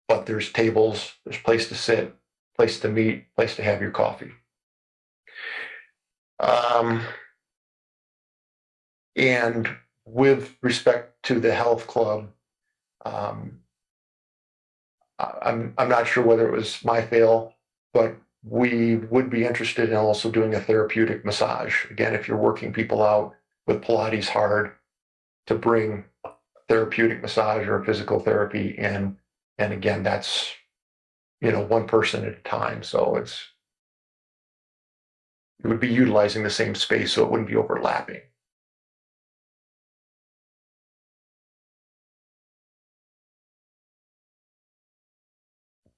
but there's tables, there's place to sit, place to meet, place to have your coffee. And with respect to the health club, I'm not sure whether it was my fail, but we would be interested in also doing a therapeutic massage. Again, if you're working people out with Pilates hard, to bring therapeutic massage or physical therapy in. And again, that's, one person at a time. So it would be utilizing the same space, so it wouldn't be overlapping.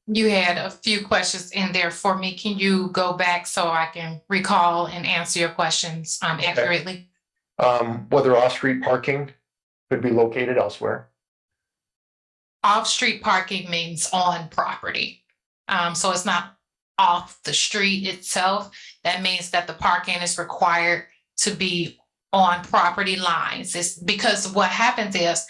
You had a few questions in there for me. Can you go back so I can recall and answer your questions accurately? Whether off-street parking could be located elsewhere. Off-street parking means on property. So it's not off the street itself. That means that the parking is required to be on property lines. It's because what happens is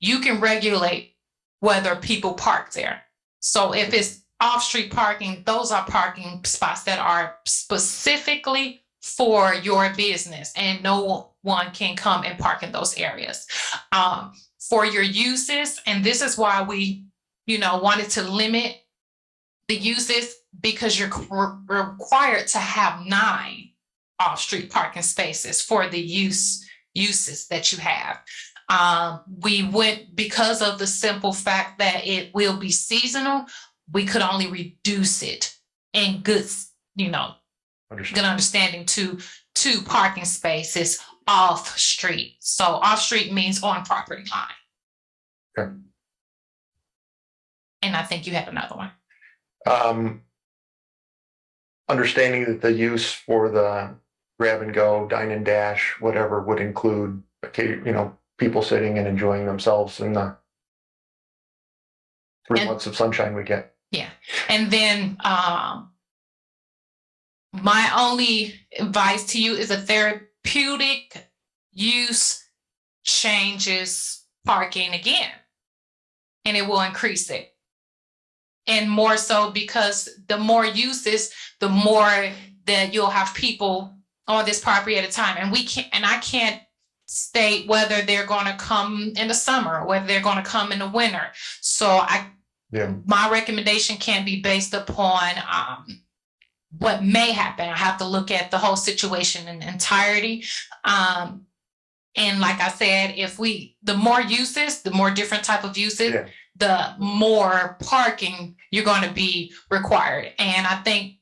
you can regulate whether people park there. So if it's off-street parking, those are parking spots that are specifically for your business, and no one can come and park in those areas. For your uses, and this is why we, wanted to limit the uses, because you're required to have 9 off-street parking spaces for the uses that you have. We went, because of the simple fact that it will be seasonal, we could only reduce it in good understanding to 2 parking spaces off street. So off street means on property line. Okay. And I think you had another one. Understanding that the use for the grab and go, dine and dash, whatever, would include, people sitting and enjoying themselves in the 3 months of sunshine we get. Yeah. And then my only advice to you is a therapeutic use changes parking again, and it will increase it. And more so because the more uses, the more that you'll have people on this property at a time. And I can't state whether they're going to come in the summer or whether they're going to come in the winter. So my recommendation can be based upon what may happen. I have to look at the whole situation in entirety. And like I said, the more uses, the more different type of uses, the more parking you're going to be required. And I think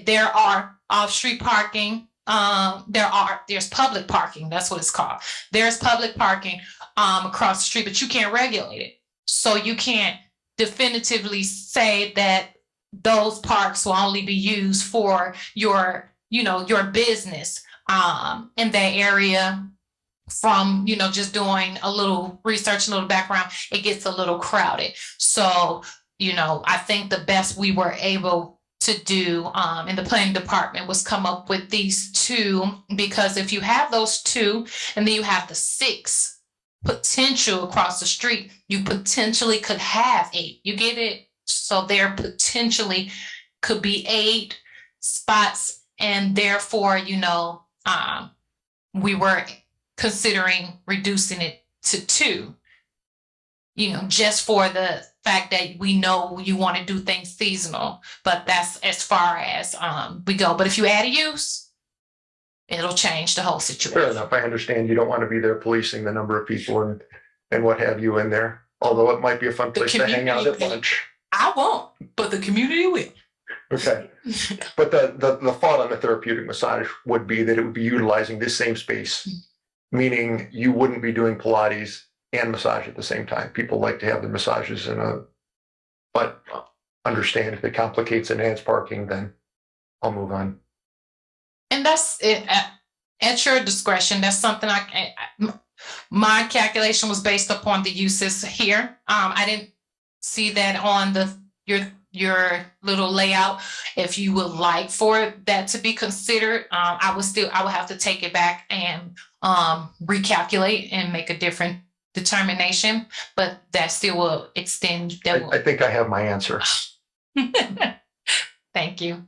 there are off-street parking. There's public parking. That's what it's called. There's public parking across the street, but you can't regulate it. So you can't definitively say that those parks will only be used for your business in that area. From, just doing a little research, a little background, it gets a little crowded. So, I think the best we were able to do in the planning department was come up with these two, because if you have those two and then you have the 6 potential across the street, you potentially could have 8. You get it? So there potentially could be 8 spots, and therefore, we were considering reducing it to 2, just for the fact that we know you want to do things seasonal, but that's as far as we go. But if you add a use, it'll change the whole situation. Fair enough. I understand you don't want to be there policing the number of people and what have you in there, although it might be a fun place to hang out at lunch. I won't, but the community will. Okay. But the thought on the therapeutic massage would be that it would be utilizing this same space, meaning you wouldn't be doing Pilates and massage at the same time. People like to have their massages but understand if it complicates enhanced parking, then I'll move on. And that's it at your discretion. That's something my calculation was based upon the uses here. I didn't see that on your little layout. If you would like for that to be considered, I would have to take it back and recalculate and make a different determination, but that still will extend. I think I have my answer. Thank you.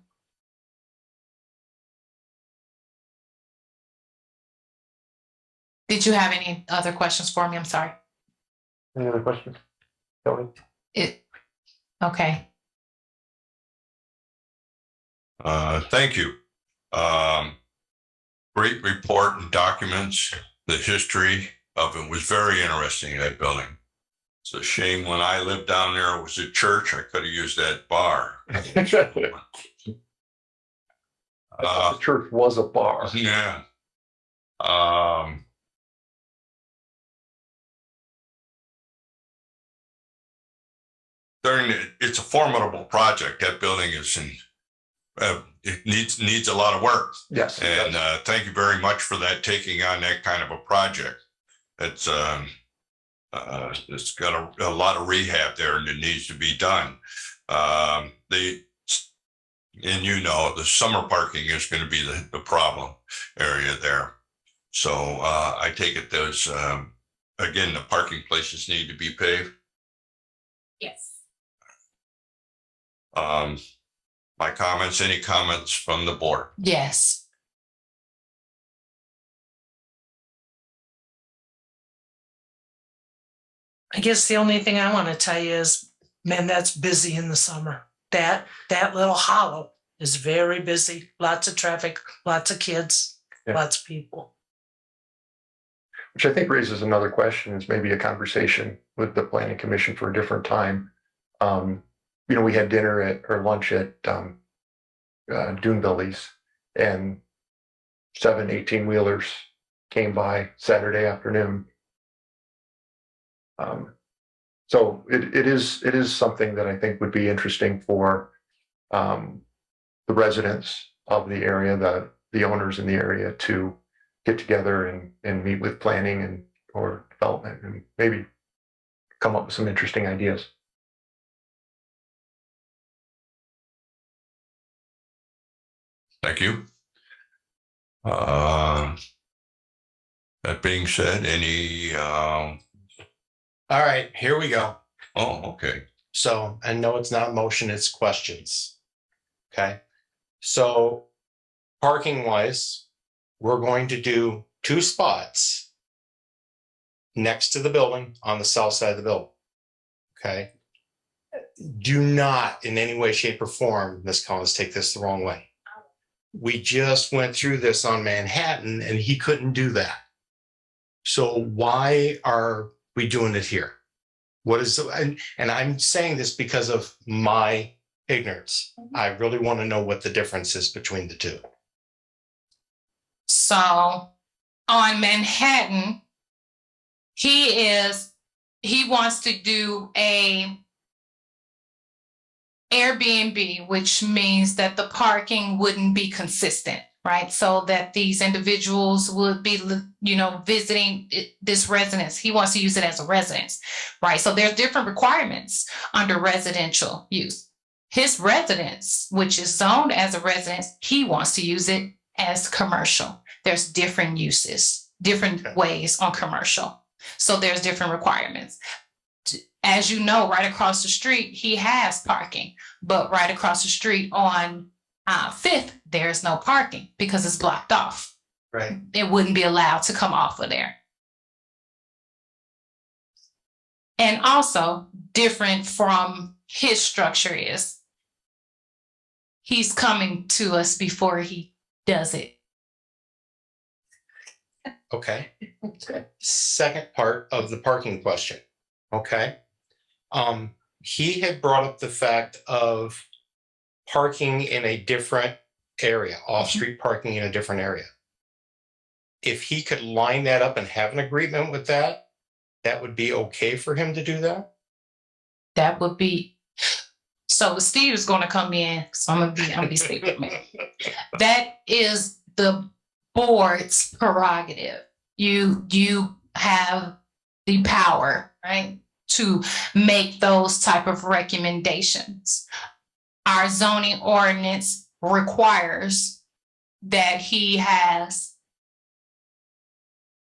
Did you have any other questions for me? I'm sorry. Any other questions? Tony? Okay. Thank you. Great report and documents. The history of it was very interesting, that building. It's a shame when I lived down there, it was a church. I could have used that bar. The church was a bar. Yeah. It's a formidable project. That building is it needs a lot of work. Yes. And thank you very much for that, taking on that kind of a project. It's got a lot of rehab there, and it needs to be done. The summer parking is going to be the problem area there. So I take it those again, the parking places need to be paved. Yes. My comments, any comments from the board? Yes. I guess the only thing I want to tell you is, man, that's busy in the summer. That little hollow is very busy. Lots of traffic, lots of kids, lots of people. Which I think raises another question, is maybe a conversation with the planning commission for a different time. We had dinner or lunch at Dune Billy's, and 7 18-wheelers came by Saturday afternoon. So it is something that I think would be interesting for the residents of the area, the owners in the area, to get together and meet with planning or development and maybe come up with some interesting ideas. Thank you. That being said, any All right, here we go. okay. So I know it's not a motion, it's questions. Okay. So parking wise, we're going to do 2 spots next to the building on the south side of the building. Okay. Do not in any way, shape, or form, Ms. Collins, take this the wrong way. We just went through this on Manhattan and he couldn't do that. So why are we doing it here? And I'm saying this because of my ignorance. I really want to know what the difference is between the two. So on Manhattan, he wants to do a Airbnb, which means that the parking wouldn't be consistent, right? So that these individuals would be, visiting this residence. He wants to use it as a residence, right? So there are different requirements under residential use. His residence, which is zoned as a residence, he wants to use it as commercial. There's different uses, different Okay. ways on commercial. So there's different requirements. As you know, right across the street, he has parking, but right across the street on Fifth, there's no parking because it's blocked off. Right. It wouldn't be allowed to come off of there. And also different from his structure is he's coming to us before he does it. Okay. Second part of the parking question. Okay. He had brought up the fact of parking in a different area, off-street parking in a different area. If he could line that up and have an agreement with that, that would be okay for him to do that? That would be, so Steve is gonna come in, so I'm gonna be speaking. That is the board's prerogative. You have the power, right, to make those type of recommendations. Our zoning ordinance requires that he has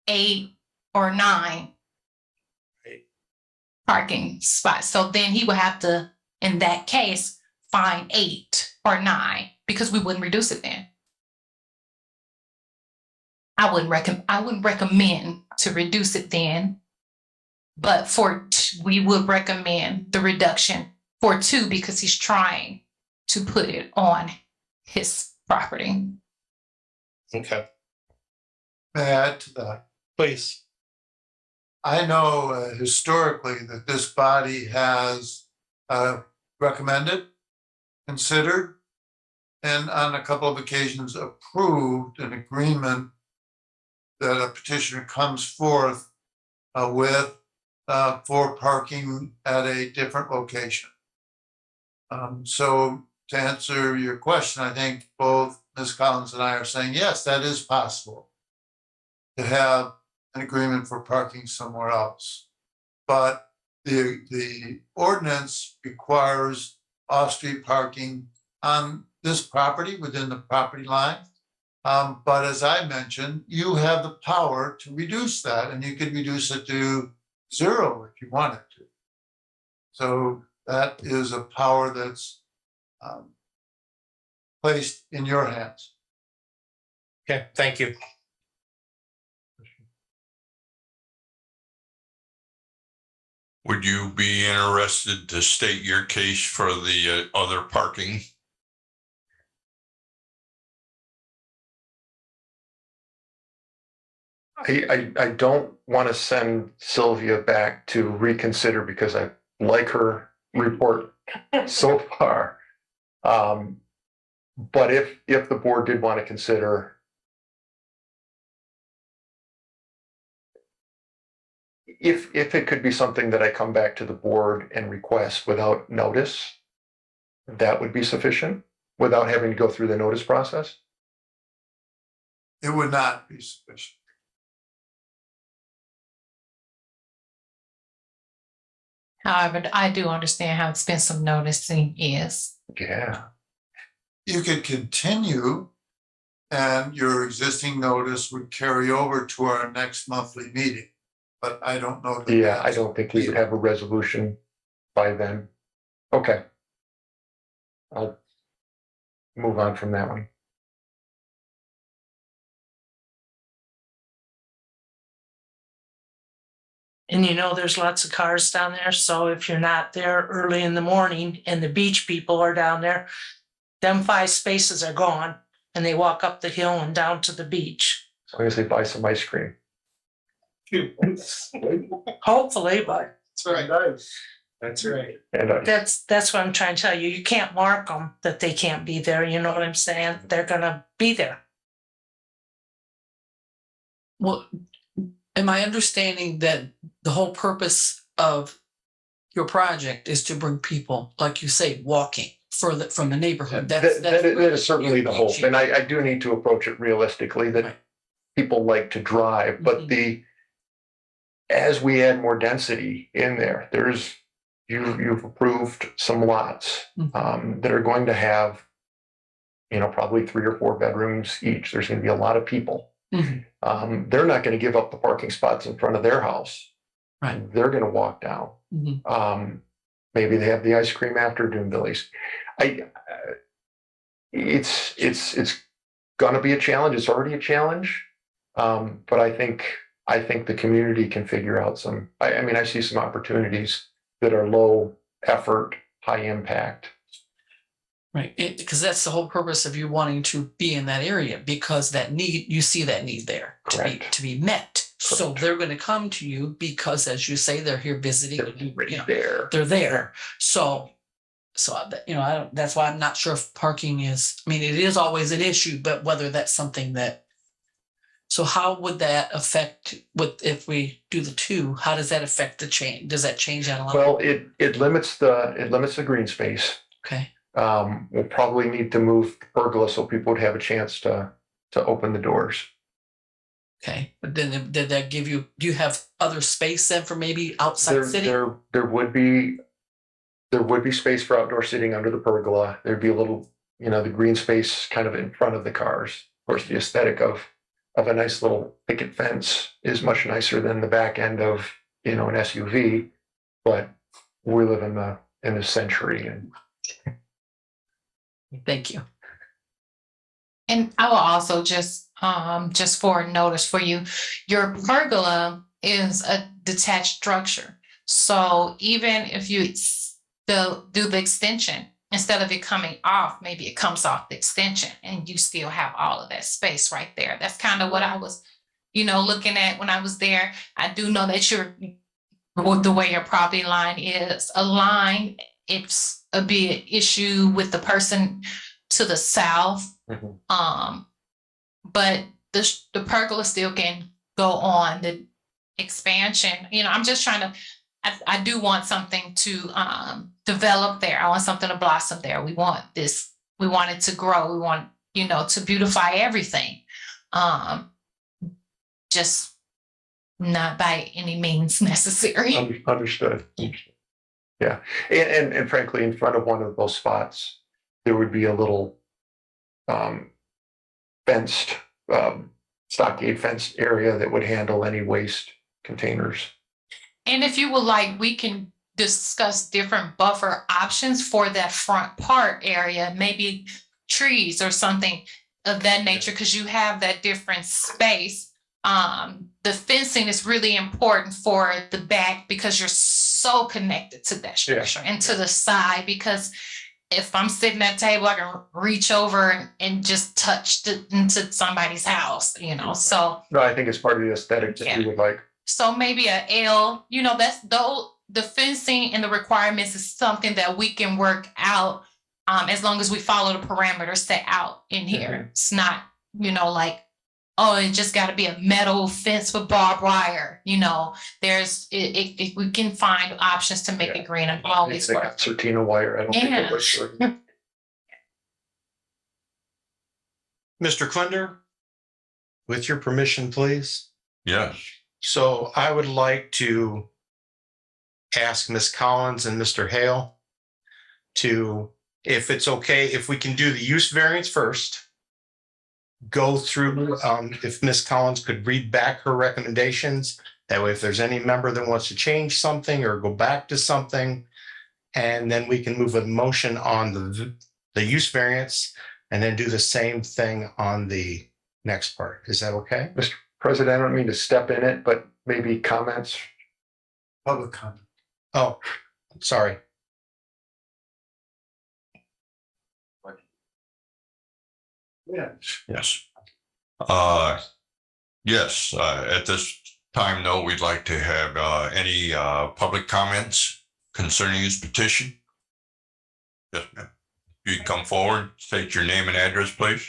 8 or 9 parking spots. So then he would have to, in that case, find 8 or 9 because we wouldn't reduce it then. I wouldn't recommend to reduce it then, but we would recommend the reduction for 2 because he's trying to put it on his property. Okay, May I add to that? please. I know historically that this body has recommended, considered, and on a couple of occasions approved an agreement that a petitioner comes forth with for parking at a different location. So to answer your question, I think both Ms. Collins and I are saying, yes, that is possible to have an agreement for parking somewhere else. But the ordinance requires off-street parking on this property within the property line. But as I mentioned, you have the power to reduce that, and you could reduce it to 0 if you wanted to. So that is a power that's placed in your hands. Okay, thank you. Would you be interested to state your case for the other parking? I don't want to send Sylvia back to reconsider because I like her report so far. But if the board did want to consider, if it could be something that I come back to the board and request without notice, that would be sufficient without having to go through the notice process? It would not be sufficient. However, I do understand how expensive noticing is. Yeah. You could continue and your existing notice would carry over to our next monthly meeting. But I don't know. that Yeah, I that's- don't think we would have a resolution by then. Okay. I'll move on from that one. And you know, there's lots of cars down there, so if you're not there early in the morning and the beach people are down there, them 5 spaces are gone and they walk up the hill and down to the beach. As long as they buy some ice cream. Hopefully, but That's right. That's right. And that's what I'm trying to tell you. You can't mark them that they can't be there. You know what I'm saying? They're gonna be there. Well, am I understanding that the whole purpose of your project is to bring people, like you say, walking further from the neighborhood? that is certainly the hope. And I do need to approach it realistically that Right. people like to drive, but Mhm. as we add more density in there, you've approved some lots that are going to have, probably 3 or 4 bedrooms each. There's going to be a lot of people. Mhm. They're not going to give up the parking spots in front of their house. Right. They're going to walk down. Mhm. Maybe they have the ice cream after Doom Billy's. It's going to be a challenge. It's already a challenge. But I think the community can figure out some. I see some opportunities that are low effort, high impact. Right, because that's the whole purpose of you wanting to be in that area, because you see that need there Correct. to be met. So Correct. they're going to come to you because, as you say, they're here visiting. They're right there. They're there. So that's why I'm not sure if parking is. I mean, it is always an issue, but whether that's something that. So how would that affect if we do the 2? How does that affect the change? Does that change that a lot? Well, it limits the green space. Okay. We'll probably need to move the pergola so people would have a chance to open the doors. Okay, but then did that give you? Do you have other space then for maybe outside sitting? There would be space for outdoor sitting under the pergola. There'd be a little, the green space kind of in front of the cars. Of course, the aesthetic of a nice little picket fence is much nicer than the back end of an SUV. But we live in the century, and Thank you. And I will also just for notice for you, your pergola is a detached structure. So even if you do the extension, instead of it coming off, maybe it comes off the extension and you still have all of that space right there. That's kind of what I was, looking at when I was there. I do know that the way your property line is aligned, it's a big issue with the person to the south. But the pergola still can go on the expansion. I'm just trying to. I do want something to develop there. I want something to blossom there. We want this. We want it to grow. We want to beautify everything. Just not by any means necessary. Understood. Yeah, and frankly, in front of one of those spots, there would be a little fenced, stockade fenced area that would handle any waste containers. And if you would like, we can discuss different buffer options for that front part area, maybe trees or something of that nature, because you have that different space. The fencing is really important for the back because you're so connected to that structure and to the side, because if I'm sitting at a table, I can reach over and just touch into somebody's house, so. No, I think it's part of the aesthetic that you would like. So maybe a L, that's the fencing and the requirements is something that we can work out as long as we follow the parameters set out in here. It's not, like, oh, it just got to be a metal fence with barbed wire. There's we can find options to make it green and always They work. got Certina wire. I don't think it was sure. Mr. Klinder, with your permission, please. Yes. So I would like to ask Ms. Collins and Mr. Hale to, if it's okay, if we can do the use variance first, go through, if Ms. Collins could read back her recommendations. That way, if there's any member that wants to change something or go back to something, and then we can move a motion on the use variance and then do the same thing on the next part. Is that okay? Mr. President, I don't mean to step in it, but maybe comments. Public comment. Oh, sorry. Yes. Yes. Yes, at this time, though, we'd like to have any public comments concerning this petition. Yes, ma'am. You can come forward, state your name and address, please.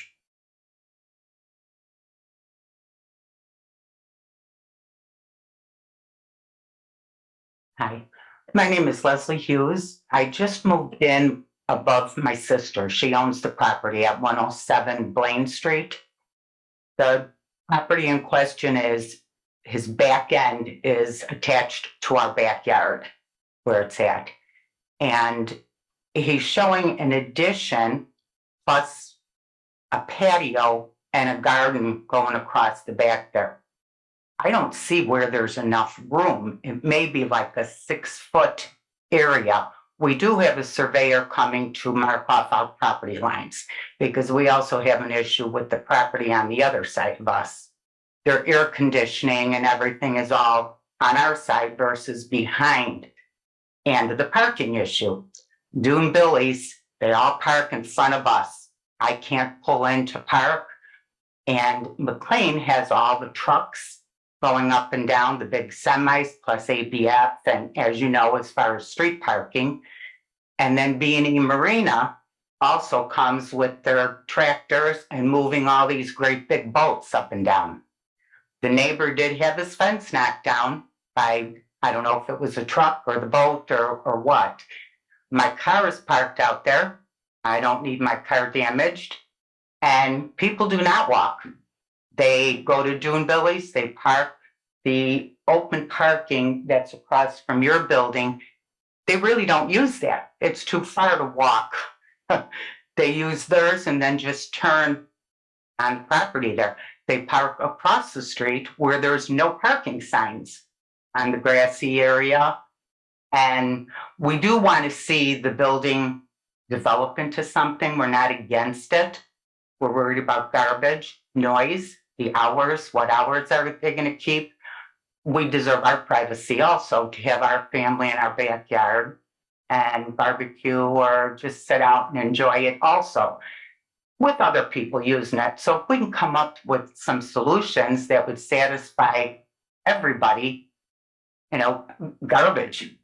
Hi, my name is Leslie Hughes. I just moved in above my sister. She owns the property at 107 Blaine Street. The property in question is, his back end is attached to our backyard where it's at. And he's showing an addition plus a patio and a garden going across the back there. I don't see where there's enough room. It may be like a 6-foot area. We do have a surveyor coming to mark off our property lines because we also have an issue with the property on the other side of us. Their air conditioning and everything is all on our side versus behind. And the parking issue. Dune Billy's, they all park in front of us. I can't pull in to park. And McLean has all the trucks going up and down, the big semis plus ABF. And as you know, as far as street parking, and then B&E Marina also comes with their tractors and moving all these great big boats up and down. The neighbor did have his fence knocked down by, I don't know if it was a truck or the boat or what. My car is parked out there. I don't need my car damaged. And people do not walk. They go to Dune Billy's, they park. The open parking that's across from your building, they really don't use that. It's too far to walk. They use theirs and then just turn on the property there. They park across the street where there's no parking signs on the grassy area. And we do want to see the building develop into something. We're not against it. We're worried about garbage, noise, the hours, what hours are they going to keep? We deserve our privacy also to have our family in our backyard and barbecue or just sit out and enjoy it also with other people using it. So if we can come up with some solutions that would satisfy everybody, garbage,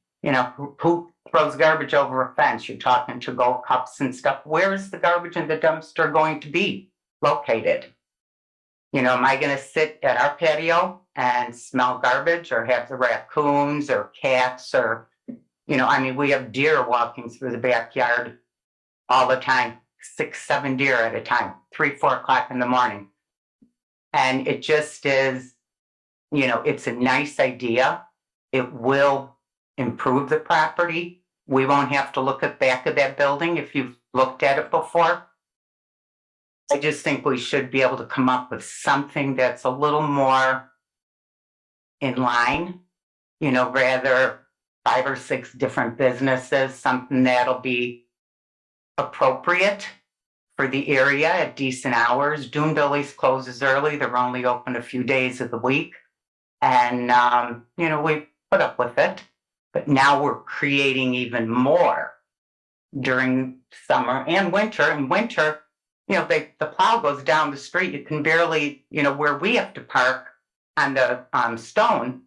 who throws garbage over a fence? You're talking to go cups and stuff. Where is the garbage in the dumpster going to be located? Am I going to sit at our patio and smell garbage or have the raccoons or cats or, we have deer walking through the backyard all the time, 6, 7 deer at a time, 3, 4 o'clock in the morning. And it just is, it's a nice idea. It will improve the property. We won't have to look at the back of that building if you've looked at it before. I just think we should be able to come up with something that's a little more in line, rather 5 or 6 different businesses, something that'll be appropriate for the area at decent hours. Dune Billy's closes early. They're only open a few days of the week. And, we put up with it. But now we're creating even more during summer and winter. In winter, the plow goes down the street. You can barely, where we have to park on the stone,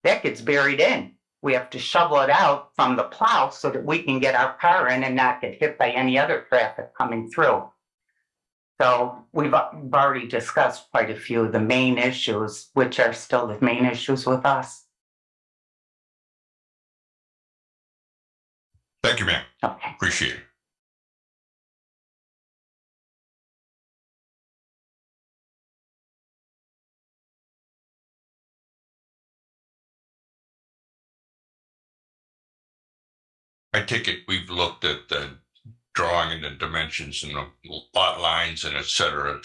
that gets buried in. We have to shovel it out from the plow so that we can get our car in and not get hit by any other traffic coming through. So we've already discussed quite a few of the main issues, which are still the main issues with us. Thank you, ma'am. Okay. Appreciate it. I take it we've looked at the drawing and the dimensions and the lot lines and et cetera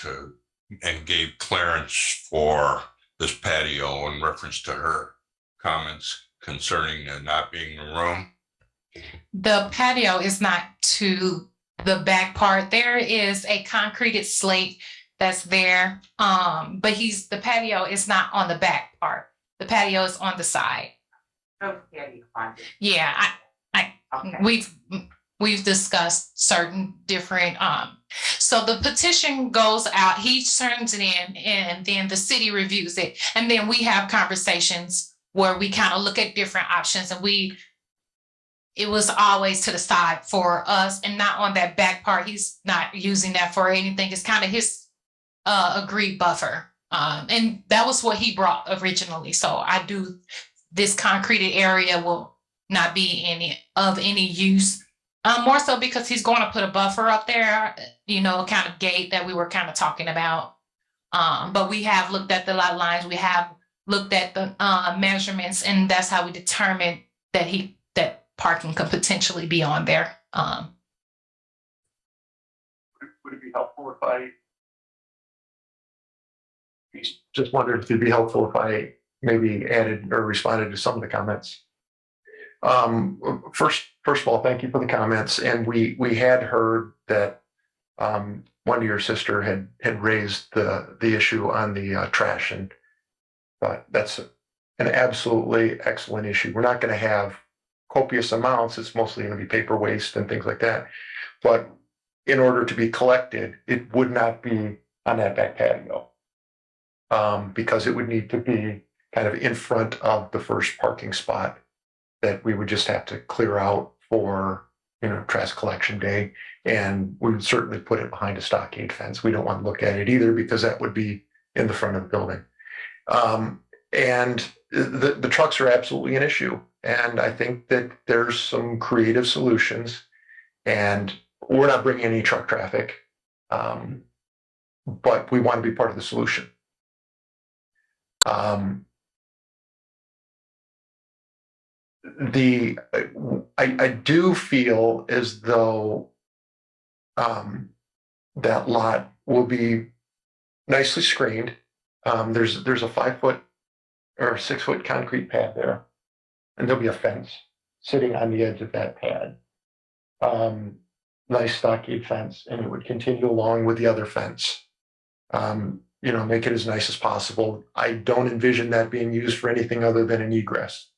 and gave clearance for this patio in reference to her comments concerning not being in the room. The patio is not to the back part. There is a concreted slate that's there. But the patio is not on the back part. The patio is on the side. Yeah, Okay. we've discussed certain different so the petition goes out, he turns it in, and then the city reviews it, and then we have conversations where we kind of look at different options, and it was always to the side for us and not on that back part. He's not using that for anything. It's kind of his agreed buffer, and that was what he brought originally. So this concreted area will not be any use. More so because he's going to put a buffer up there, kind of gate that we were kind of talking about. But we have looked at the lot lines, we have looked at the measurements, and that's how we determined that parking could potentially be on there. Would it be helpful if I? Just wondered if it'd be helpful if I maybe added or responded to some of the comments. First of all, thank you for the comments. And we had heard that one of your sister had raised the issue on the trash, and that's an absolutely excellent issue. We're not going to have copious amounts. It's mostly going to be paper waste and things like that. But in order to be collected, it would not be on that back patio because it would need to be kind of in front of the first parking spot that we would just have to clear out for, trash collection day. And we would certainly put it behind a stockade fence. We don't want to look at it either because that would be in the front of the building. And the trucks are absolutely an issue. And I think that there's some creative solutions, and we're not bringing any truck traffic, but we want to be part of the solution. I do feel as though that lot will be nicely screened. There's a 5-foot or 6-foot concrete pad there, and there'll be a fence sitting on the edge of that pad. Nice stockade fence, and it would continue along with the other fence. Make it as nice as possible. I don't envision that being used for anything other than an egress.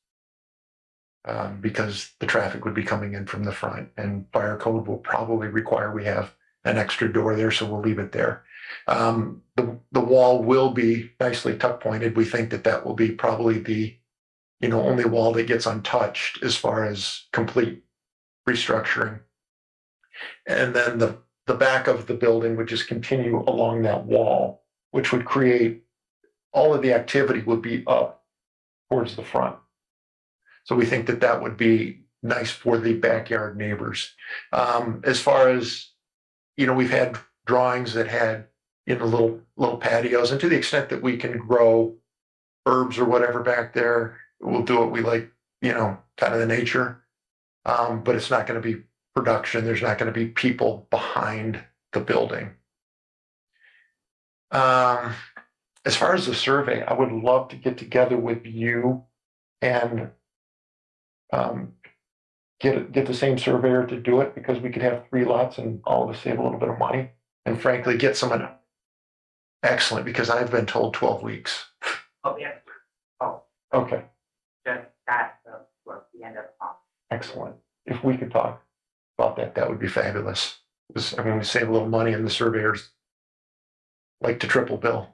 Because the traffic would be coming in from the front, and fire code will probably require we have an extra door there, so we'll leave it there. The wall will be nicely tuck pointed. We think that will be probably the only wall that gets untouched as far as complete restructuring. And then the back of the building would just continue along that wall, which would create all of the activity would be up towards the front. So we think that would be nice for the backyard neighbors. As far as, we've had drawings that had, little patios, and to the extent that we can grow herbs or whatever back there, we'll do what we like, kind of the nature. But it's not going to be production. There's not going to be people behind the building. As far as the survey, I would love to get together with you and get the same surveyor to do it, because we could have 3 lots and all of us save a little bit of money, and frankly get someone excellent, because I've been told 12 weeks. Oh, yeah. Oh, Okay, just that towards the end of the month. excellent. If we could talk about that would be fabulous. We save a little money, and the surveyors like to triple bill.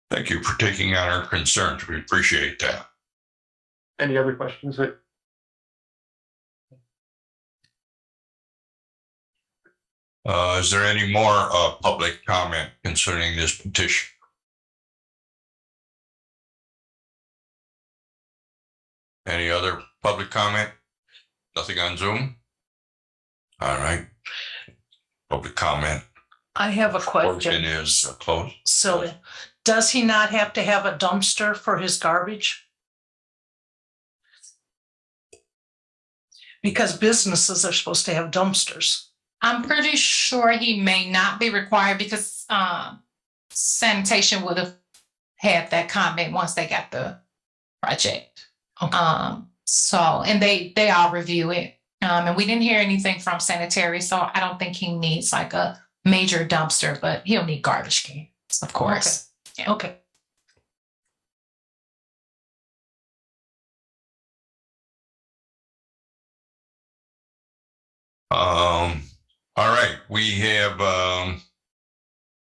Thank you for taking on our concerns. We appreciate that. Any other questions that? Is there any more public comment concerning this petition? Any other public comment? Nothing on Zoom? All right. Public comment I have a portion question. is closed. So does he not have to have a dumpster for his garbage? Because businesses are supposed to have dumpsters. I'm pretty sure he may not be required because sanitation would have had that comment once they got the project. Okay. And they all review it. And we didn't hear anything from sanitary, so I don't think he needs like a major dumpster, but he'll need garbage cans, of course. Yeah. Okay. All right, we have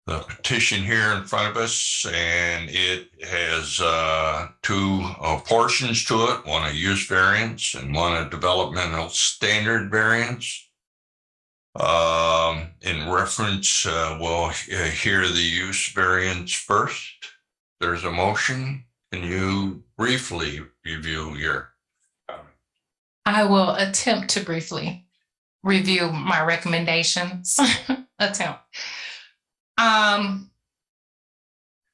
the petition here in front of us, and it has 2 portions to it, one a use variance and one a developmental standard variance. In reference, we'll hear the use variance first. There's a motion. Can you briefly review your comment? I will attempt to briefly review my recommendations.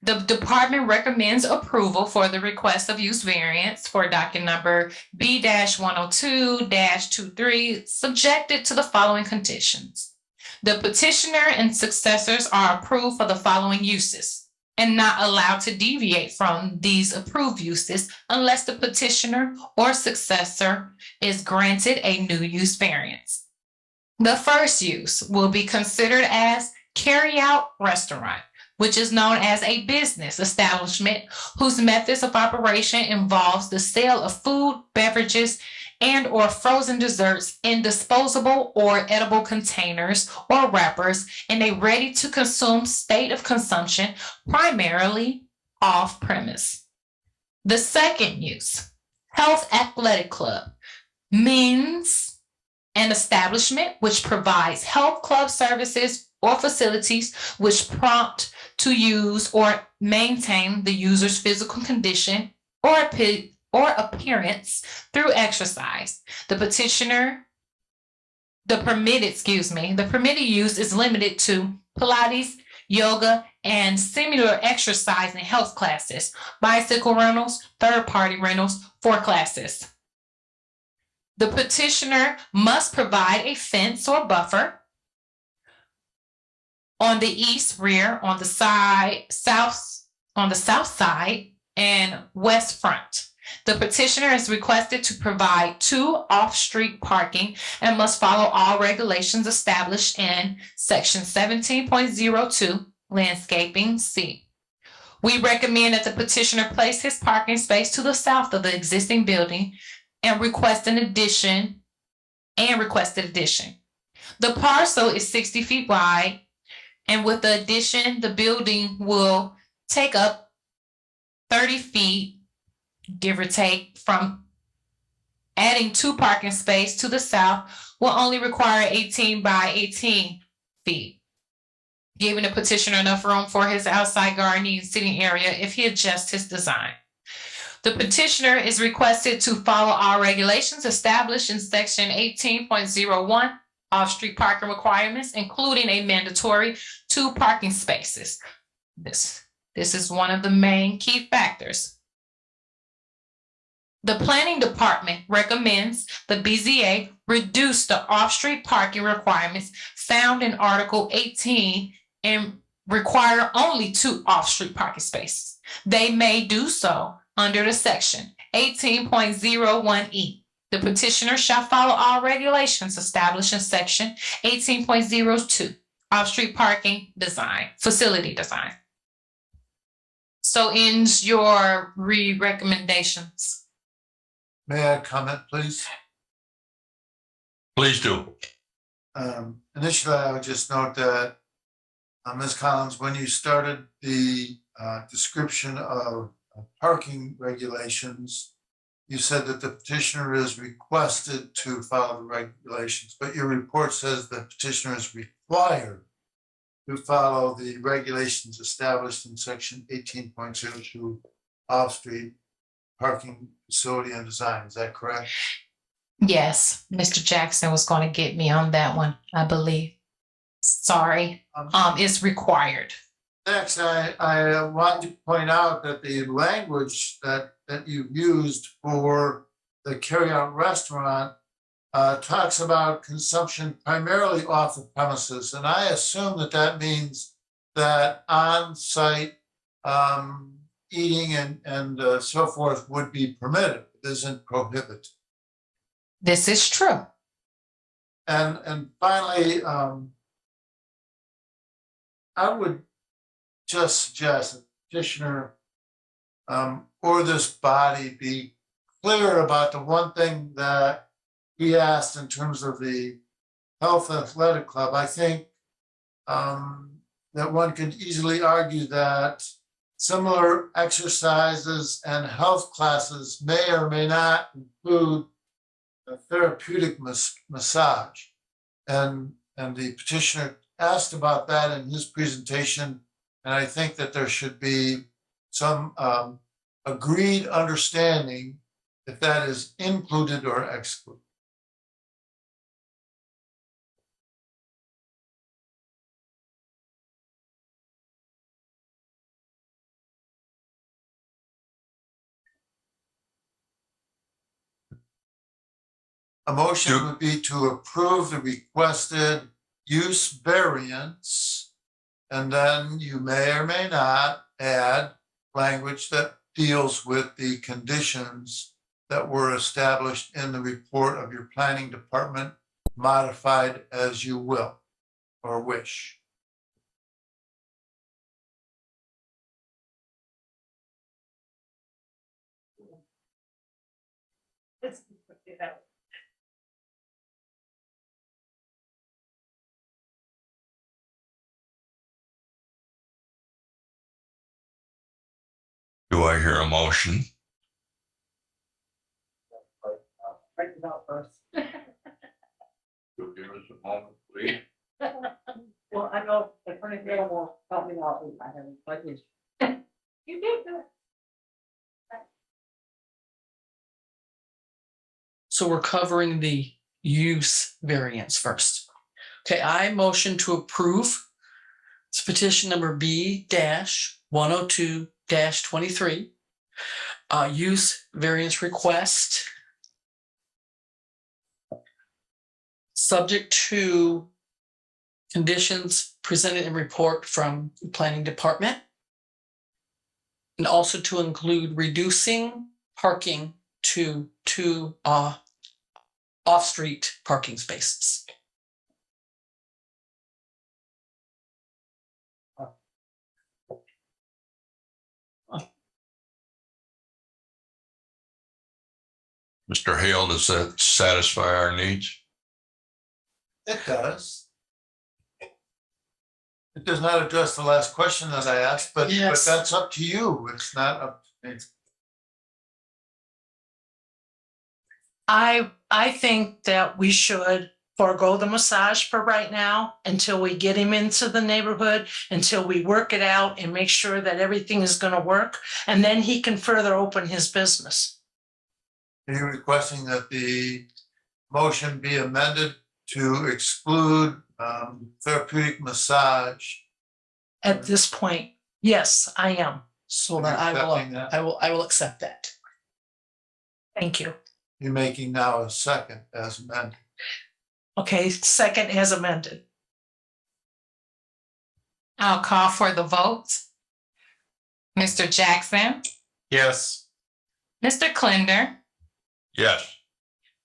The department recommends approval for the request of use variance for docket number B-102-23, subjected to the following conditions. The petitioner and successors are approved for the following uses and not allowed to deviate from these approved uses unless the petitioner or successor is granted a new use variance. The first use will be considered as carryout restaurant, which is known as a business establishment whose methods of operation involves the sale of food, beverages, and or frozen desserts in disposable or edible containers or wrappers in a ready-to-consume state of consumption, primarily off-premise. The second use, health athletic club, means an establishment which provides health club services or facilities which prompt to use or maintain the user's physical condition or appearance through exercise. The permitted use is limited to Pilates, yoga, and similar exercise and health classes, bicycle rentals, third-party rentals for classes. The petitioner must provide a fence or buffer on the east rear, on the south side, and west front. The petitioner is requested to provide 2 off-street parking and must follow all regulations established in section 17.02 landscaping C. We recommend that the petitioner place his parking space to the south of the existing building and requested addition. The parcel is 60 feet wide, and with the addition, the building will take up 30 feet, give or take. From adding 2 parking spaces to the south will only require 18 by 18 feet, giving the petitioner enough room for his outside gardening and sitting area if he adjusts his design. The petitioner is requested to follow all regulations established in section 18.01 off-street parking requirements, including a mandatory 2 parking spaces. This is one of the main key factors. The planning department recommends the BZA reduce the off-street parking requirements found in Article 18 and require only 2 off-street parking spaces. They may do so under the section 18.01E. The petitioner shall follow all regulations established in section 18.02 off-street parking facility design. So ends your recommendations. May I comment, please? Please do. Initially, I would just note that, Ms. Collins, when you started the description of parking regulations, you said that the petitioner is requested to follow the regulations, but your report says the petitioner is required to follow the regulations established in section 18.02 off-street parking facility and design. Is that correct? Yes, Mr. Jackson was going to get me on that one, I believe. Sorry, it's required. Next, I want to point out that the language that you've used for the carryout restaurant talks about consumption primarily off the premises. And I assume that means that on-site eating and so forth would be permitted. It isn't prohibited. This is true. And finally, I would just suggest that the petitioner or this body be clear about the one thing that he asked in terms of the health athletic club. I think that one could easily argue that similar exercises and health classes may or may not include a therapeutic massage. And the petitioner asked about that in his presentation. And I think that there should be some agreed understanding if that is included or excluded. A motion Do- would be to approve the requested use variance. And then you may or may not add language that deals with the conditions that were established in the report of your planning department, modified as you will or wish. Do I hear a motion? Write it out first. Give us a moment, please. Well, I know Attorney Dale will help me out if I have any questions. You did good. So we're covering the use variance first. Okay, I motion to approve. It's petition number B-102-23. Use variance request. Subject to conditions presented in report from the planning department. And also to include reducing parking to two off-street parking spaces. Mr. Hale, does that satisfy our needs? It does. It does not address the last question that I asked, but Yes. that's up to you. It's not up to me. I think that we should forego the massage for right now until we get him into the neighborhood, until we work it out and make sure that everything is gonna work, and then he can further open his business. Are you requesting that the motion be amended to exclude therapeutic massage? At this point, yes, I am. So that I Accepting that. will accept that. Thank you. You're making now a second as amended. Okay, second as amended. I'll call for the vote. Mr. Jackson, Yes. Mr. Klinder, Yes.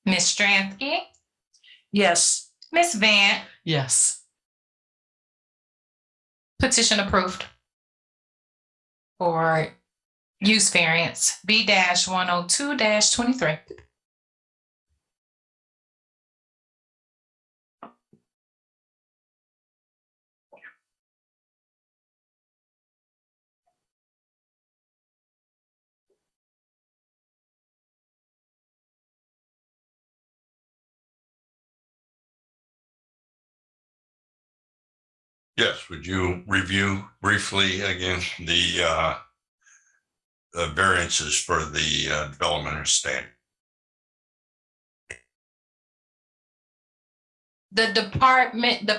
Ms. Stransky, Yes, Ms. Vance, Yes. petition approved. For use variance B-102-23. Yes, would you review briefly again the variances for the development of standard? The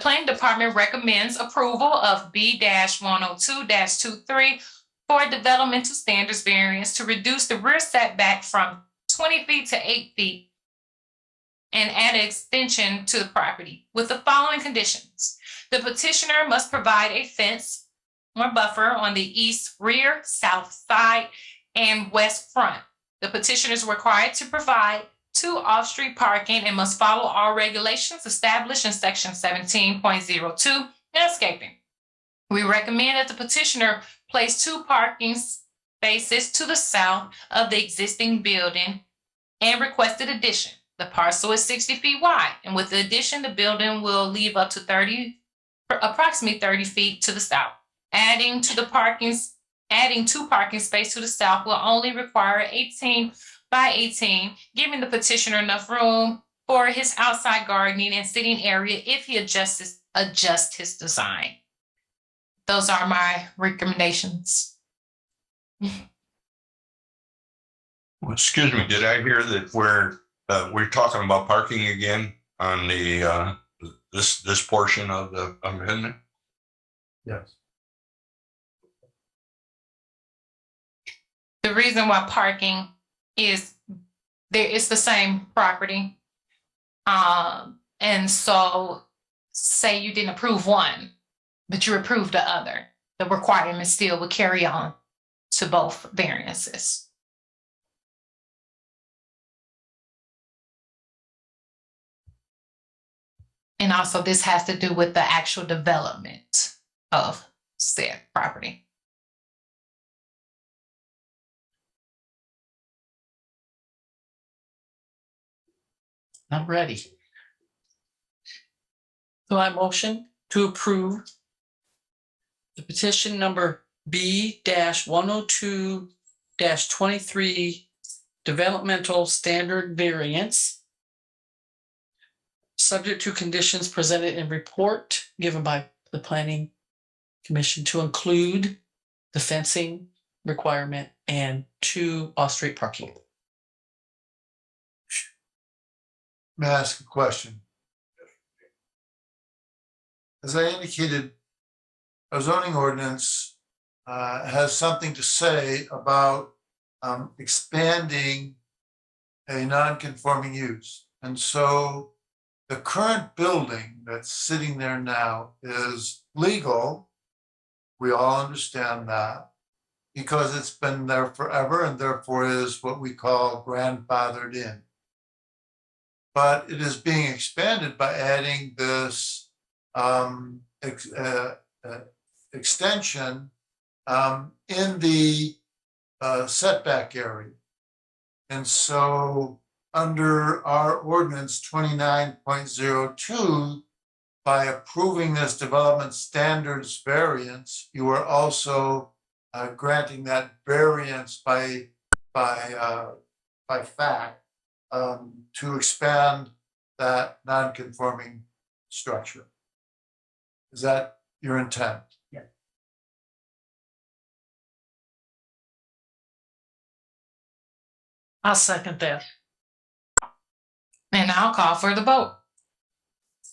planning department recommends approval of B-102-23 for developmental standards variance to reduce the rear setback from 20 feet to 8 feet and add an extension to the property with the following conditions. The petitioner must provide a fence or buffer on the east rear, south side, and west front. The petitioner is required to provide 2 off-street parking and must follow all regulations established in section 17.02 landscaping. We recommend that the petitioner place 2 parking spaces to the south of the existing building and requested addition. The parcel is 60 feet wide, and with the addition, the building will leave up to approximately 30 feet to the south. Adding 2 parking spaces to the south will only require 18 by 18, giving the petitioner enough room for his outside gardening and sitting area if he adjusts his design. Those are my recommendations. Well, excuse me, did I hear that we're talking about parking again on the this portion of the amendment? Yes. The reason why parking is there, it's the same property. And so say you didn't approve one, but you approved the other, the requirement still would carry on to both variances. And also this has to do with the actual development of said property. I'm ready. So I motion to approve the petition number B-102-23 developmental standard variance, subject to conditions presented in report given by the planning commission to include the fencing requirement and 2 off-street parking. May I ask a question? As I indicated, a zoning ordinance has something to say about expanding a non-conforming use. And so the current building that's sitting there now is legal. We all understand that because it's been there forever and therefore is what we call grandfathered in. But it is being expanded by adding this extension in the setback area. And so under our ordinance 29.02, by approving this development standards variance, you are also granting that variance by fact to expand that non-conforming structure. Is that your intent? Yeah. I'll second that. And I'll call for the vote.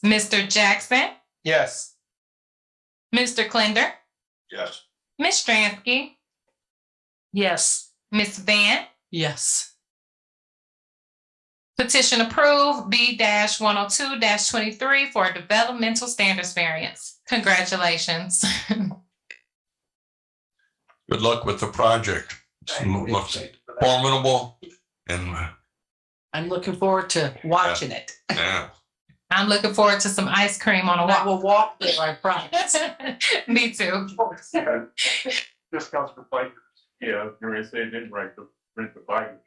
Mr. Jackson, Yes. Mr. Klinder, Yes. Ms. Stransky, Yes. Ms. Van. Yes. Petition approved B-102-23 for a developmental standards variance. Congratulations. Good luck with the project. Looks formidable and I'm looking forward to watching it. yeah. I'm looking forward to some ice cream on a I walk. will walk there, I promise. Me too. Discounts for bikers. Yeah, you're gonna say didn't rent the bike.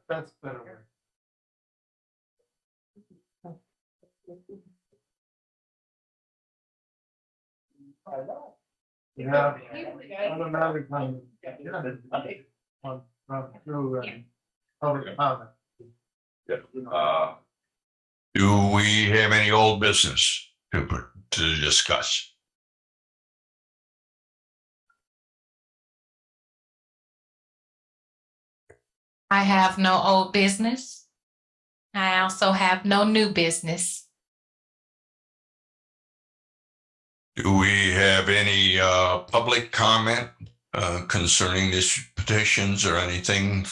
That's better. Yeah. Automatic one. Through public comment. Do we have any old business to discuss? I have no old business. I also have no new business. Do we have any public comment concerning these petitions or anything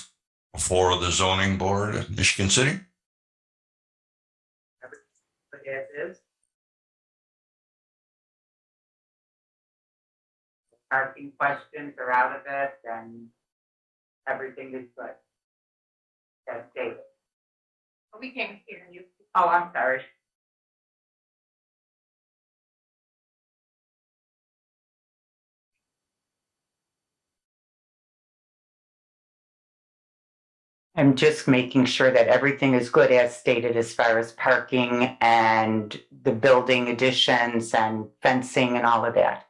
for the zoning board of Michigan City? It is. Parking questions are out of it and everything is good. That's David. We can't hear you. Oh, I'm sorry. I'm just making sure that everything is good as stated as far as parking and the building additions and fencing and all of that.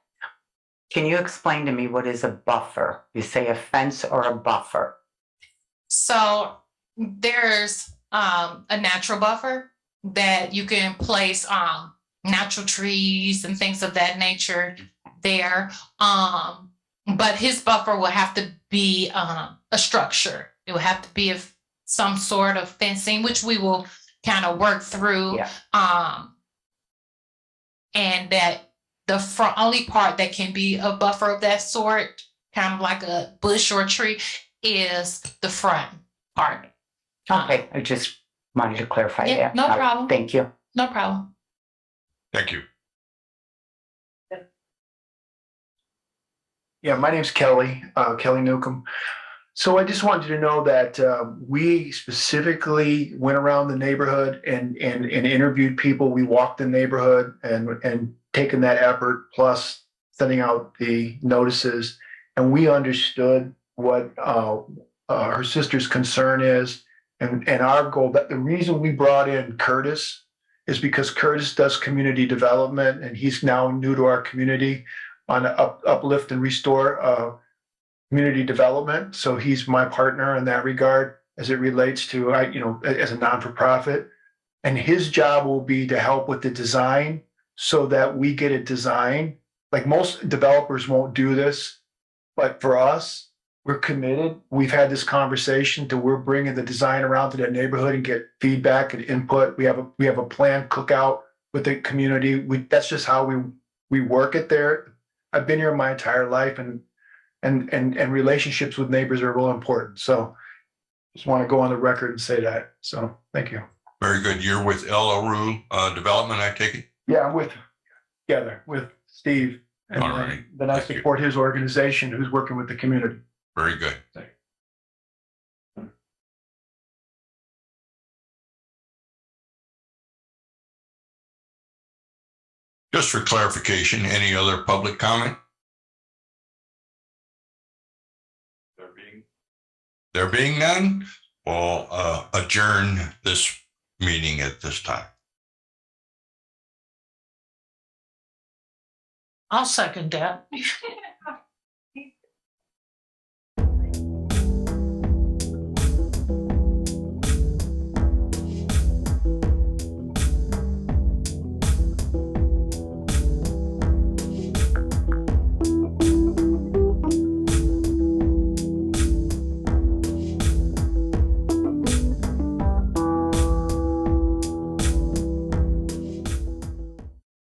Can you explain to me what is a buffer? You say a fence or a buffer? So there's a natural buffer that you can place natural trees and things of that nature there. But his buffer will have to be a structure. It will have to be some sort of fencing, which we will kind of work through. Yeah. And that the front only part that can be a buffer of that sort, kind of like a bush or a tree, is the front part. Okay, I just wanted to clarify Yeah, that. no All right, problem. Thank you. No problem. Thank you. Yeah, my name's Kelly, Kelly Newcomb. So I just wanted you to know that we specifically went around the neighborhood and interviewed people. We walked the neighborhood and taken that effort, plus sending out the notices. And we understood what her sister's concern is and our goal. That the reason we brought in Curtis is because Curtis does community development and he's now new to our community on uplift and restore community development. So he's my partner in that regard as it relates to, as a non-for-profit. And his job will be to help with the design so that we get a design. Like most developers won't do this, but for us, we're committed. We've had this conversation to we're bringing the design around to that neighborhood and get feedback and input. We have a planned cookout with the community. That's just how we work it there. I've been here my entire life and relationships with neighbors are real important. So just want to go on the record and say that. So thank you. Very good. You're with LRU Development, I take it? Yeah, I'm together with Steve. And All right. then I Thank you. support his organization who's working with the community. Very good. Just for clarification, any other public comment? There being none, we'll adjourn this meeting at this time. I'll second that.